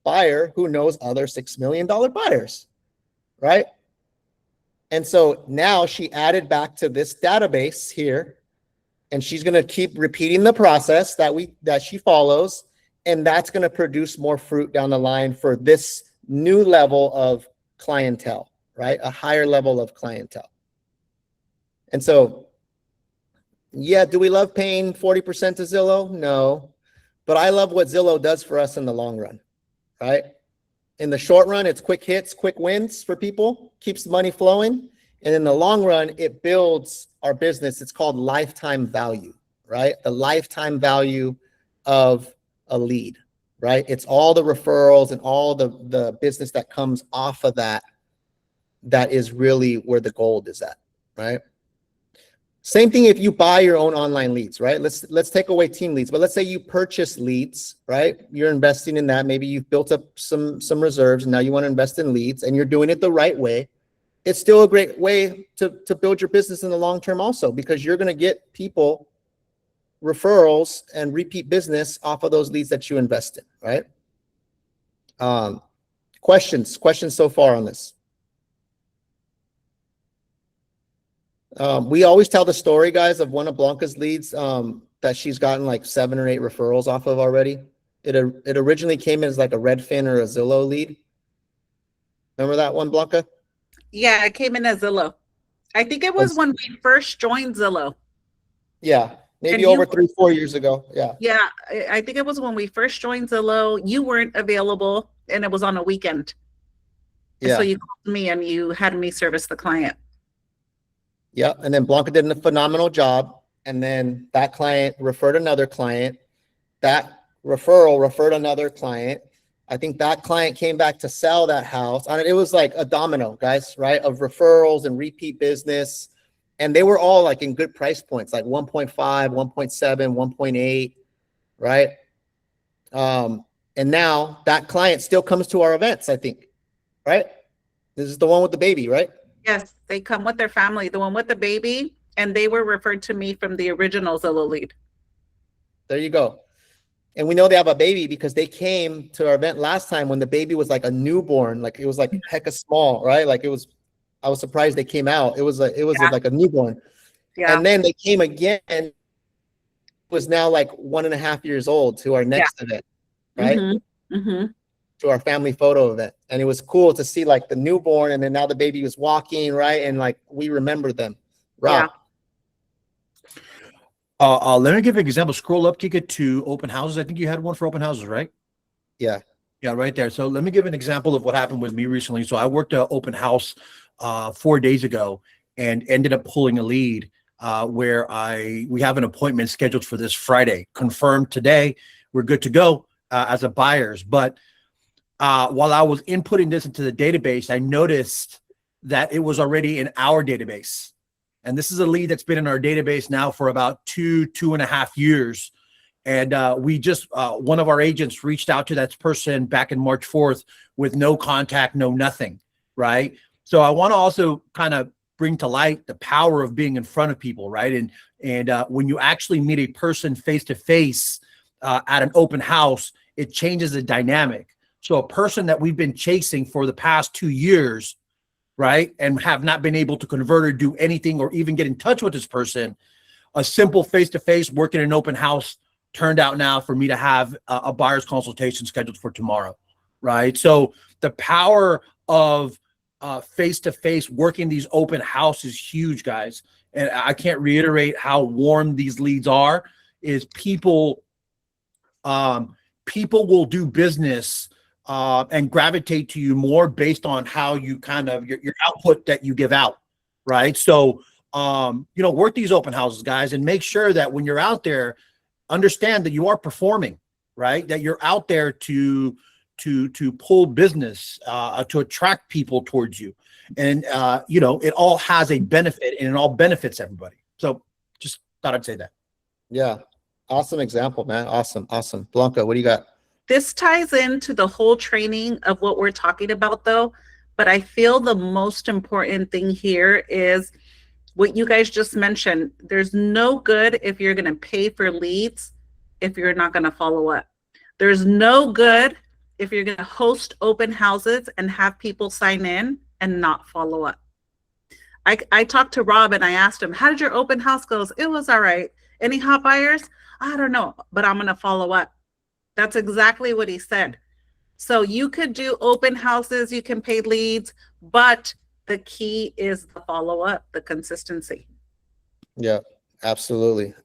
buyer who knows other $6 million buyers, right? And so now she added back to this database here, and she's going to keep repeating the process that she follows, and that's going to produce more fruit down the line for this new level of clientele, right? A higher level of clientele. And so, yeah, do we love paying 40% to Zillow? No, but I love what Zillow does for us in the long run, right? In the short run, it's quick hits, quick wins for people, keeps the money flowing. And in the long run, it builds our business. It's called lifetime value, right? The lifetime value of a lead, right? It's all the referrals and all the business that comes off of that is really where the gold is at, right? Same thing if you buy your own online leads, right? Let's take away team leads, but let's say you purchase leads, right? You're investing in that. Maybe you've built up some reserves, and now you want to invest in leads, and you're doing it the right way. It's still a great way to build your business in the long term also, because you're going to get people referrals and repeat business off of those leads that you invest in, right? Questions so far on this? We always tell the story, guys, of one of Blanca's leads that she's gotten like 7 or 8 referrals off of already. It originally came as like a Redfin or a Zillow lead. Remember that one, Blanca? Yeah, it came in as Zillow. I think it was when we first joined Zillow. Yeah, maybe And over you- 3-4 years ago. Yeah. Yeah, I think it was when we first joined Zillow. You weren't available, and it was on a weekend. And Yeah. so you called me and you had me service the client. Yeah. And then Blanca did a phenomenal job. And then that client referred another client. That referral referred another client. I think that client came back to sell that house. I mean, it was like a domino, guys, right? Of referrals and repeat business. And they were all like in good price points, like 1.5, 1.7, 1.8, right? And now that client still comes to our events, I think, right? This is the one with the baby, right? Yes, they come with their family, the one with the baby, and they were referred to me from the original Zillow lead. There you go. And we know they have a baby because they came to our event last time when the baby was like a newborn, like it was like hecka small, right? Like it was, I was surprised they came out. It was like a newborn. Yeah. And then they came again, it was now like 1.5 years old to our next event, right? To our family photo event. And it was cool to see like the newborn and then now the baby was walking, right? And like we remember them. Rob. Let me give you an example. Scroll up, Kika, to open houses. I think you had one for open houses, right? Yeah. Yeah, right there. So let me give an example of what happened with me recently. So I worked an open house 4 days ago and ended up pulling a lead where we have an appointment scheduled for this Friday. Confirmed today. We're good to go as a buyers. But while I was inputting this into the database, I noticed that it was already in our database. And this is a lead that's been in our database now for about 2.5 years. And we just, one of our agents reached out to that person back in March 4th with no contact, no nothing, right? So I want to also kind of bring to light the power of being in front of people, right? And when you actually meet a person face-to-face at an open house, it changes the dynamic. So a person that we've been chasing for the past 2 years, right, and have not been able to convert or do anything or even get in touch with this person, a simple face-to-face working in an open house turned out now for me to have a buyer's consultation scheduled for tomorrow, right? So the power of face-to-face working these open houses is huge, guys. And I can't reiterate how warm these leads are. Is people will do business and gravitate to you more based on how you kind of your output that you give out, right? So work these open houses, guys, and make sure that when you're out there, understand that you are performing, right? That you're out there to pull business, to attract people towards you, and it all has a benefit and it all benefits everybody. So just thought I'd say that. Yeah, awesome example, man. Awesome. Blanca, what do you got? This ties into the whole training of what we're talking about, though. But I feel the most important thing here is what you guys just mentioned. There's no good if you're going to pay for leads if you're not going to follow up. There's no good if you're going to host open houses and have people sign in and not follow up. I talked to Rob and I asked him, how did your open house go? It was all right. Any hot buyers? I don't know, but I'm going to follow up. That's exactly what he said. So you could do open houses, you can pay leads, but the key is the follow-up, the consistency. Yeah, absolutely.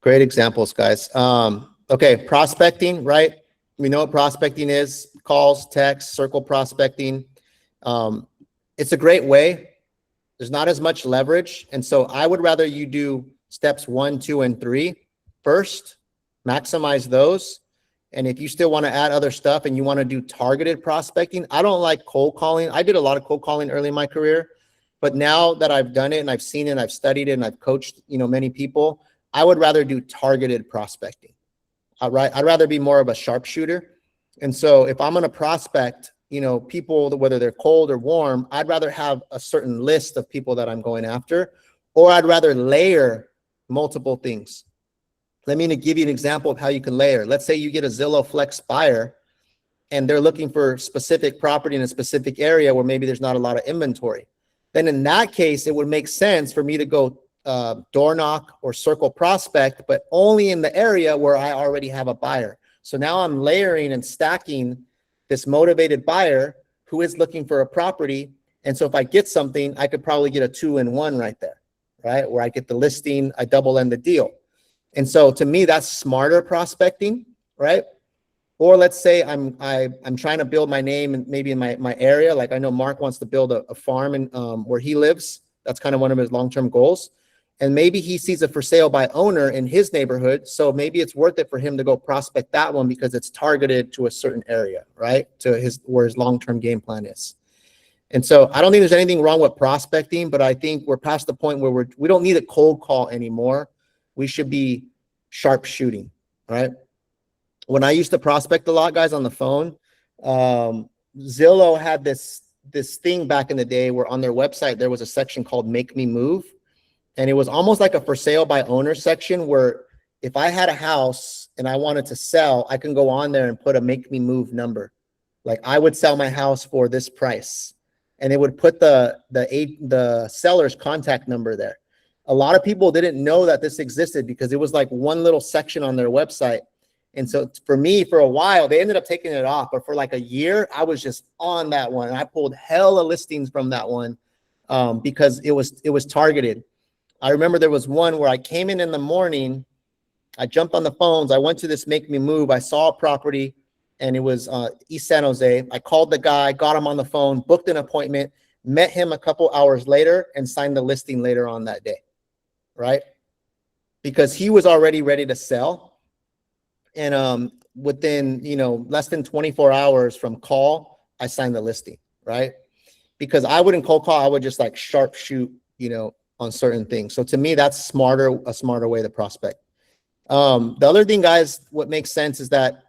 Great examples, guys. Okay, prospecting, right? We know what prospecting is: calls, texts, circle prospecting. It's a great way. There's not as much leverage. And so I would rather you do steps 1, 2, and 3 first. Maximize those. And if you still want to add other stuff and you want to do targeted prospecting, I don't like cold calling. I did a lot of cold calling early in my career, but now that I've done it and I've seen it and I've studied it and I've coached, many people, I would rather do targeted prospecting. I'd rather be more of a sharpshooter. And so if I'm going to prospect, people, whether they're cold or warm, I'd rather have a certain list of people that I'm going after, or I'd rather layer multiple things. Let me give you an example of how you can layer. Let's say you get a Zillow Flex buyer and they're looking for specific property in a specific area where maybe there's not a lot of inventory. then in that case, it would make sense for me to go door knock or circle prospect, but only in the area where I already have a buyer. So now I'm layering and stacking this motivated buyer who is looking for a property. And so if I get something, I could probably get a 2-in-1 right there, right? Where I get the listing, I double end the deal. And so to me, that's smarter prospecting, right? Or let's say I'm trying to build my name and maybe in my area. Like I know Mark wants to build a farm in where he lives. That's kind of one of his long-term goals. And maybe he sees a for sale by owner in his neighborhood. So maybe it's worth it for him to go prospect that one because it's targeted to a certain area, right? To where his long-term game plan is. And so I don't think there's anything wrong with prospecting, but I think we're past the point where we don't need a cold call anymore. We should be sharp shooting, right? When I used to prospect a lot, guys, on the phone, Zillow had this thing back in the day where on their website, there was a section called Make Me Move. And it was almost like a for sale by owner section where if I had a house and I wanted to sell, I can go on there and put a make me move number. Like I would sell my house for this price. And it would put the seller's contact number there. A lot of people didn't know that this existed because it was like one little section on their website. And so for me, for a while, they ended up taking it off. But for like a year, I was just on that one. And I pulled hella listings from that one because it was targeted. I remember there was one where I came in the morning, I jumped on the phones, I went to this Make Me Move, I saw a property, and it was East San Jose. I called the guy, got him on the phone, booked an appointment, met him a couple hours later, and signed the listing later on that day, right? Because he was already ready to sell. And within, less than 24 hours from call, I signed the listing, right? Because I wouldn't cold call, I would just like sharp shoot, on certain things. So to me, that's a smarter way to prospect. The other thing, guys, what makes sense is that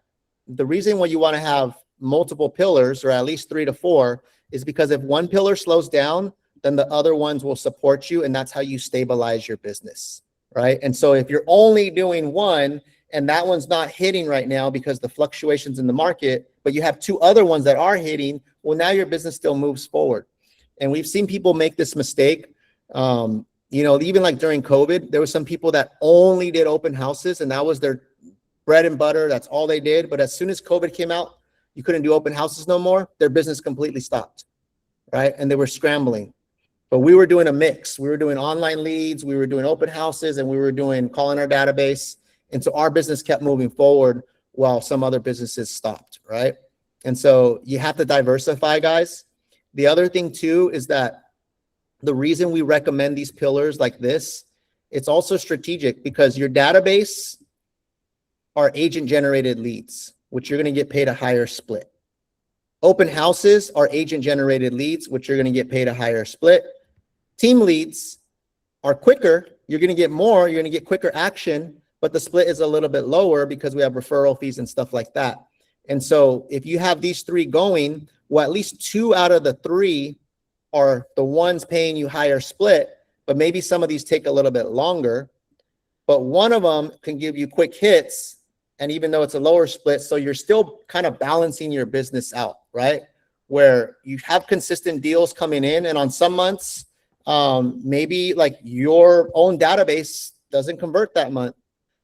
the reason why you want to have multiple pillars, or at least 3 to 4, is because if one pillar slows down, then the other ones will support you. And that's how you stabilize your business, right? And so if you're only doing one and that one's not hitting right now because the fluctuations in the market, but you have 2 other ones that are hitting, well, now your business still moves forward. And we've seen people make this mistake. Even like during COVID, there were some people that only did open houses and that was their bread and butter. That's all they did. But as soon as COVID came out, you couldn't do open houses no more. Their business completely stopped, right? And they were scrambling. But we were doing a mix. We were doing online leads, we were doing open houses, and we were doing calling our database. And so our business kept moving forward while some other businesses stopped, right? And so you have to diversify, guys. The other thing too is that the reason we recommend these pillars like this, it's also strategic because your database are agent generated leads, which you're going to get paid a higher split. Open houses are agent generated leads, which you're going to get paid a higher split. Team leads are quicker. You're going to get more. You're going to get quicker action, but the split is a little bit lower because we have referral fees and stuff like that. And so if you have these 3 going, well, at least 2 out of the 3 are the ones paying you higher split, but maybe some of these take a little bit longer, but one of them can give you quick hits. And even though it's a lower split, so you're still kind of balancing your business out, right? Where you have consistent deals coming in, and on some months, maybe like your own database doesn't convert that month,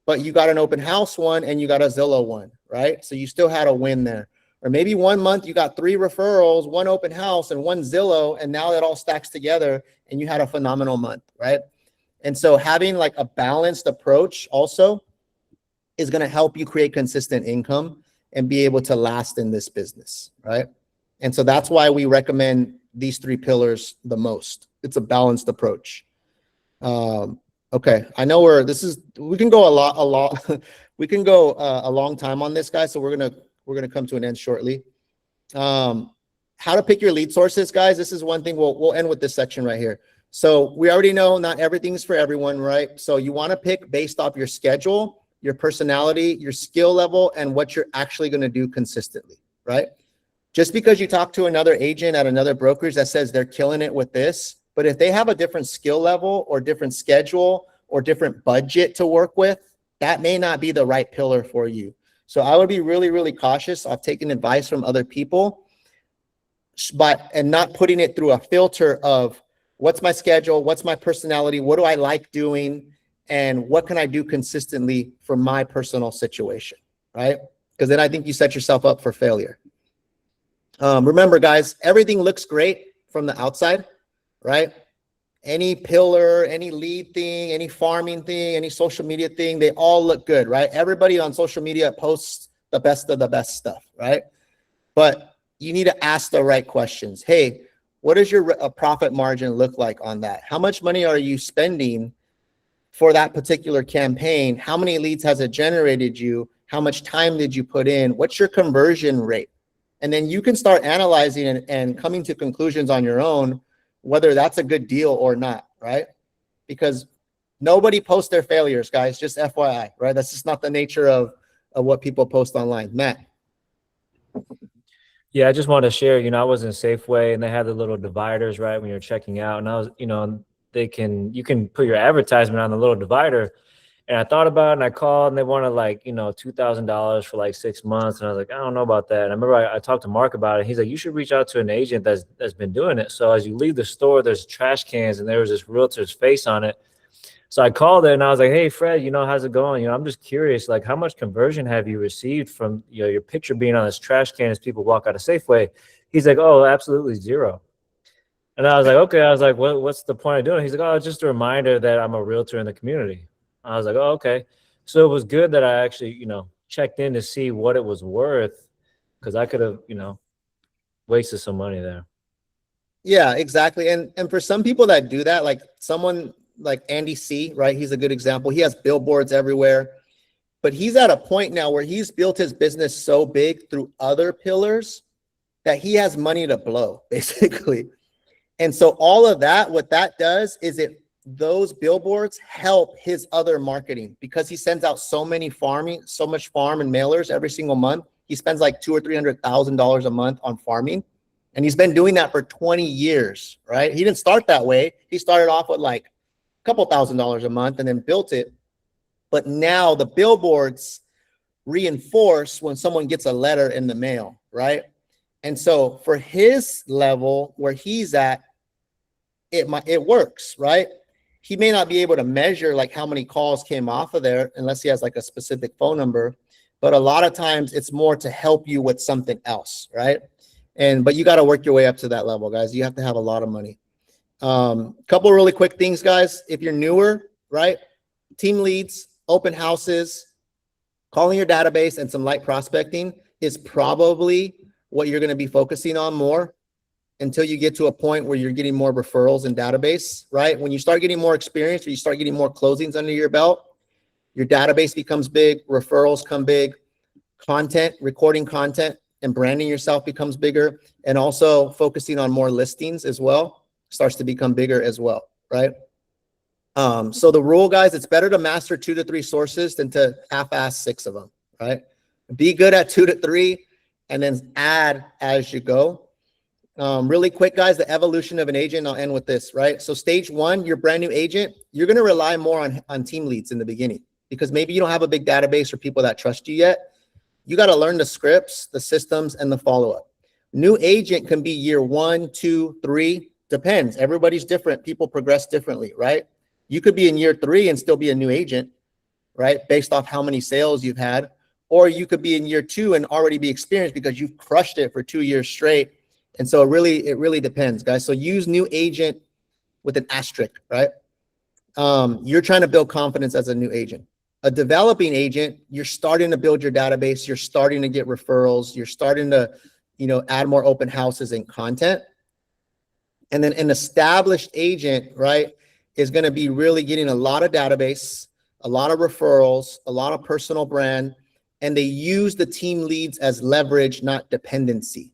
but you got an open house one and you got a Zillow one, right? So you still had a win there. Or maybe one month you got 3 referrals, 1 open house, and 1 Zillow, and now that all stacks together and you had a phenomenal month, right? And so having like a balanced approach also is going to help you create consistent income and be able to last in this business, right? And so that's why we recommend these 3 pillars the most. It's a balanced approach. Okay, I know we can go we can go a long time on this, guys. So we're gonna come to an end shortly. How to pick your lead sources, guys. This is one thing we'll end with this section right here. So we already know not everything's for everyone, right? So you want to pick based off your schedule, your personality, your skill level, and what you're actually going to do consistently, right? Just because you talk to another agent at another brokerage that says they're killing it with this, but if they have a different skill level or different schedule or different budget to work with, that may not be the right pillar for you. So I would be really, really cautious of taking advice from other people, and not putting it through a filter of, What's my schedule? What's my personality? What do I like doing? And what can I do consistently for my personal situation, right? Because then I think you set yourself up for failure. Remember, guys, everything looks great from the outside, right? Any pillar, any lead thing, any farming thing, any social media thing, they all look good, right? Everybody on social media posts the best of the best stuff, right? But you need to ask the right questions. Hey, what does your profit margin look like on that? How much money are you spending for that particular campaign? How many leads has it generated you? How much time did you put in? What's your conversion rate? And then you can start analyzing and coming to conclusions on your own, whether that's a good deal or not, right? Because nobody posts their failures, guys, just FYI, right? That's just not the nature of what people post online. Matt. Yeah, I just wanted to share, I was in Safeway and they had the little dividers, right, when you're checking out. And I was, you can put your advertisement on the little divider. And I thought about it and I called and they wanted like, $2,000 for like 6 months. And I was like, I don't know about that. And I remember I talked to Mark about it. He's like, you should reach out to an agent that's been doing it. So as you leave the store, there's trash cans and there was this realtor's face on it. So I called her and I was like, hey, Fred, how's it going? I'm just curious, like how much conversion have you received from your picture being on this trash can as people walk out of Safeway? He's like, oh, absolutely zero. And I was like, okay. I was like, what's the point of doing it? He's like, oh, it's just a reminder that I'm a realtor in the community. I was like, oh, okay. So it was good that I actually, checked in to see what it was worth because I could have, wasted some money there. Yeah, exactly. And for some people that do that, like someone like Andy C, right? He's a good example. He has billboards everywhere, but he's at a point now where he's built his business so big through other pillars that he has money to blow, basically. And so all of that, what that does is those billboards help his other marketing because he sends out so much farm and mailers every single month. He spends like $200,000 or $300,000 a month on farming. And he's been doing that for 20 years, right? He didn't start that way. He started off with like a couple $1,000s a month and then built it. But now the billboards reinforce when someone gets a letter in the mail, right? And so for his level where he's at, it works, right? He may not be able to measure like how many calls came off of there unless he has like a specific phone number. But a lot of times it's more to help you with something else, right? But you got to work your way up to that level, guys. You have to have a lot of money. Couple of really quick things, guys. If you're newer, right? Team leads, open houses, calling your database, and some light prospecting is probably what you're going to be focusing on more until you get to a point where you're getting more referrals and database, right? When you start getting more experience or you start getting more closings under your belt, your database becomes big, referrals come big, recording content and branding yourself becomes bigger, and also focusing on more listings as well starts to become bigger as well, right? So the rule, guys, it's better to master 2 to 3 sources than to half-ass 6 of them, right? Be good at 2 to 3 and then add as you go. Really quick, guys, the evolution of an agent. I'll end with this, right? So stage 1, you're brand new agent. You're going to rely more on team leads in the beginning because maybe you don't have a big database or people that trust you yet. You got to learn the scripts, the systems, and the follow-up. New agent can be year 1, 2, 3. Depends. Everybody's different. People progress differently, right? You could be in year 3 and still be a new agent, right? Based off how many sales you've had. Or you could be in year 2 and already be experienced because you've crushed it for 2 years straight. And so it really depends, guys. So use new agent with an asterisk, right? You're trying to build confidence as a new agent. A developing agent, you're starting to build your database. You're starting to get referrals. You're starting to, add more open houses and content. And then an established agent, right, is going to be really getting a lot of database, a lot of referrals, a lot of personal brand, and they use the team leads as leverage, not dependency.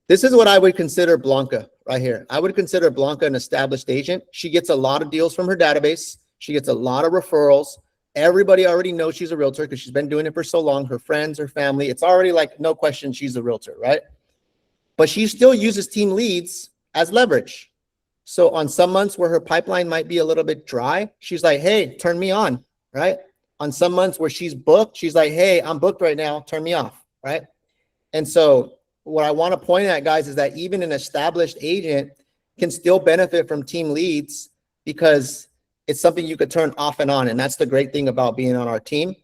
This is what I would consider Blanca right here. I would consider Blanca an established agent. She gets a lot of deals from her database. She gets a lot of referrals. Everybody already knows she's a realtor because she's been doing it for so long. Her friends, her family, it's already like no question she's a realtor, right? But she still uses team leads as leverage. So on some months where her pipeline might be a little bit dry, she's like, hey, turn me on, right? On some months where she's booked, she's like, hey, I'm booked right now, turn me off, right? And so what I want to point at, guys, is that even an established agent can still benefit from team leads because it's something you could turn off and on. And that's the great thing about being on our team.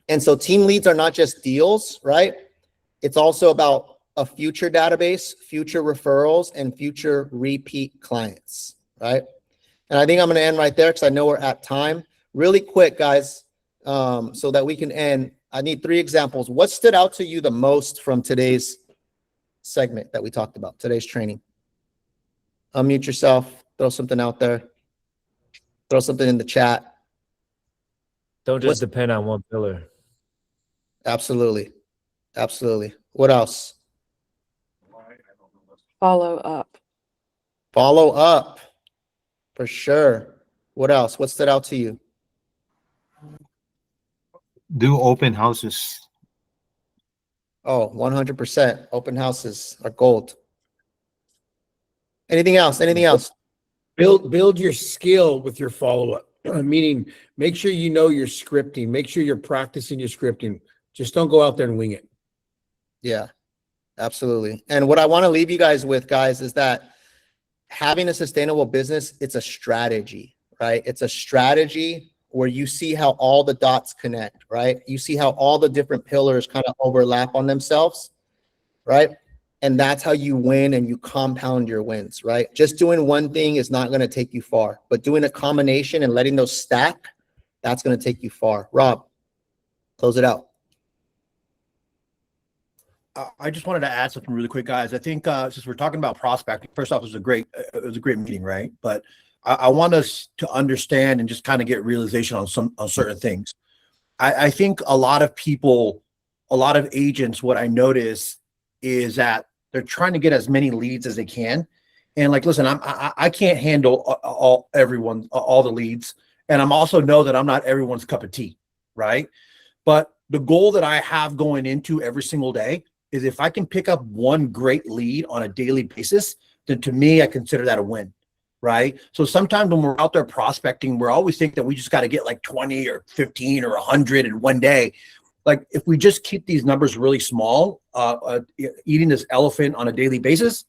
And so team leads are not just deals, right? It's also about a future database, future referrals, and future repeat clients, right? And I think I'm going to end right there because I know we're at time. Really quick, guys, so that we can end. I need 3 examples. What stood out to you the most from today's segment that we talked about, today's training? Unmute yourself, throw something out there, throw something in the chat. Don't just depend on one pillar. Absolutely. Absolutely. What else? Follow up. Follow up, for sure. What else? What stood out to you? Do open houses. Oh, 100%. Open houses are gold. Anything else? Anything else? Build your skill with your follow-up. Meaning, make sure you know your scripting. Make sure you're practicing your scripting. Just don't go out there and wing it. Yeah, absolutely. And what I want to leave you guys with, guys, is that having a sustainable business, it's a strategy, right? It's a strategy where you see how all the dots connect, right? You see how all the different pillars kind of overlap on themselves, right? And that's how you win and you compound your wins, right? Just doing one thing is not going to take you far, but doing a combination and letting those stack, that's going to take you far. Rob, close it out. I just wanted to add something really quick, guys. I think since we're talking about prospecting, first off, it was a great meeting, right? But I want us to understand and just kind of get realization on certain things. I think a lot of people, a lot of agents, what I notice is that they're trying to get as many leads as they can. And like, listen, I can't handle all the leads. And I'm also know that I'm not everyone's cup of tea, right? But the goal that I have going into every single day is if I can pick up one great lead on a daily basis, then to me, I consider that a win, right? So sometimes when we're out there prospecting, we're always think that we just got to get like 20 or 15 or 100 in one day. Like if we just keep these numbers really small, eating this elephant on a daily basis,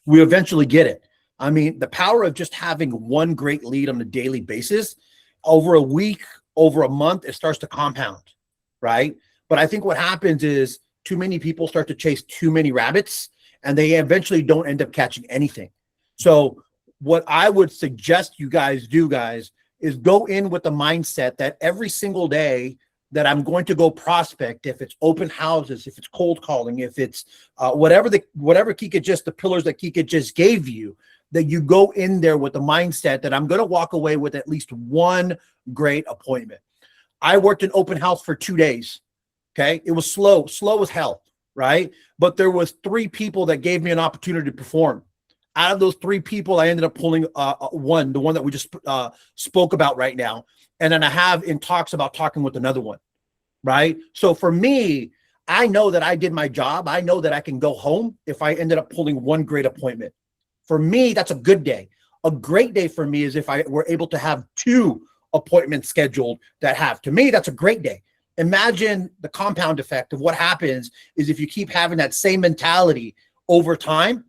we eventually get it. I mean, the power of just having one great lead on a daily basis, over a week, over a month, it starts to compound, right? But I think what happens is too many people start to chase too many rabbits and they eventually don't end up catching anything. So what I would suggest you guys do, guys, is go in with the mindset that every single day that I'm going to go prospect, if it's open houses, if it's cold calling, if it's whatever Kika just, the pillars that Kika just gave you, that you go in there with the mindset that I'm going to walk away with at least one great appointment. I worked an open house for 2 days. Okay. It was slow as hell. Right. But there was 3 people that gave me an opportunity to perform. Out of those 3 people, I ended up pulling the one that we just spoke about right now. And then I have in talks about talking with another one. Right. So for me, I know that I did my job. I know that I can go home if I ended up pulling one great appointment. For me, that's a good day. A great day for me is if I were able to have 2 appointments scheduled that have, to me, that's a great day. Imagine the compound effect of what happens is if you keep having that same mentality over time,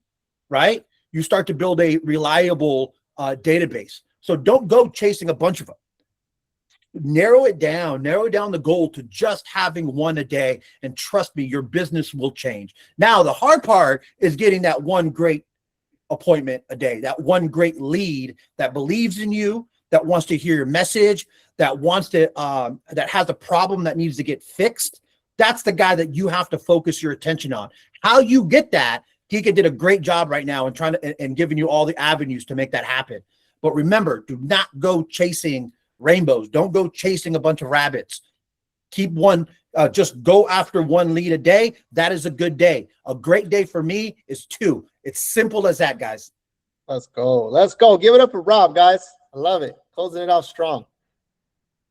right? You start to build a reliable database. So don't go chasing a bunch of them. Narrow down the goal to just having one a day. And trust me, your business will change. Now, the hard part is getting that one great appointment a day, that one great lead that believes in you, that wants to hear your message, that wants to, that has a problem that needs to get fixed. That's the guy that you have to focus your attention on. How you get that, Kika did a great job right now in trying to, and giving you all the avenues to make that happen. But remember, do not go chasing rainbows. Don't go chasing a bunch of rabbits. Keep one, just go after one lead a day. That is a good day. A great day for me is 2. It's simple as that, guys. Let's go. Let's go. Give it up for Rob, guys. I love it. Closing it out strong.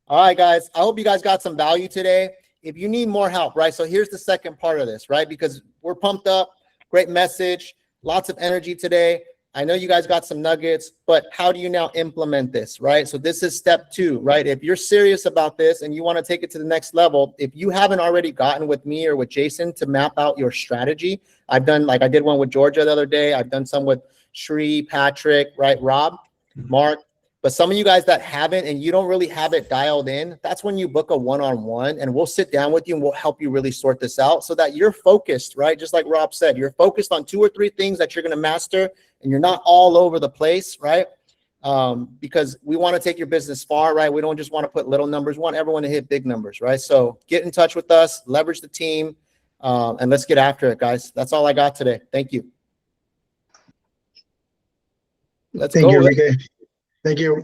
All right, guys. I hope you guys got some value today. If you need more help, right? So here's the second part of this, right? Because we're pumped up. Great message. Lots of energy today. I know you guys got some nuggets, but how do you now implement this, right? So this is step 2, right? If you're serious about this and you want to take it to the next level, if you haven't already gotten with me or with Jason to map out your strategy, I've done, like I did one with Georgia the other day. I've done some with Shree, Patrick, right? Rob, Mark. But some of you guys that haven't and you don't really have it dialed in, that's when you book a one-on-one and we'll sit down with you and we'll help you really sort this out so that you're focused, right? Just like Rob said, you're focused on 2 or 3 things that you're going to master and you're not all over the place, right? Because we want to take your business far, right? We don't just want to put little numbers. We want everyone to hit big numbers, right? So get in touch with us, leverage the team, and let's get after it, guys. That's all I got today. Thank you. Let's Thank go. you, Enrique. Thank you.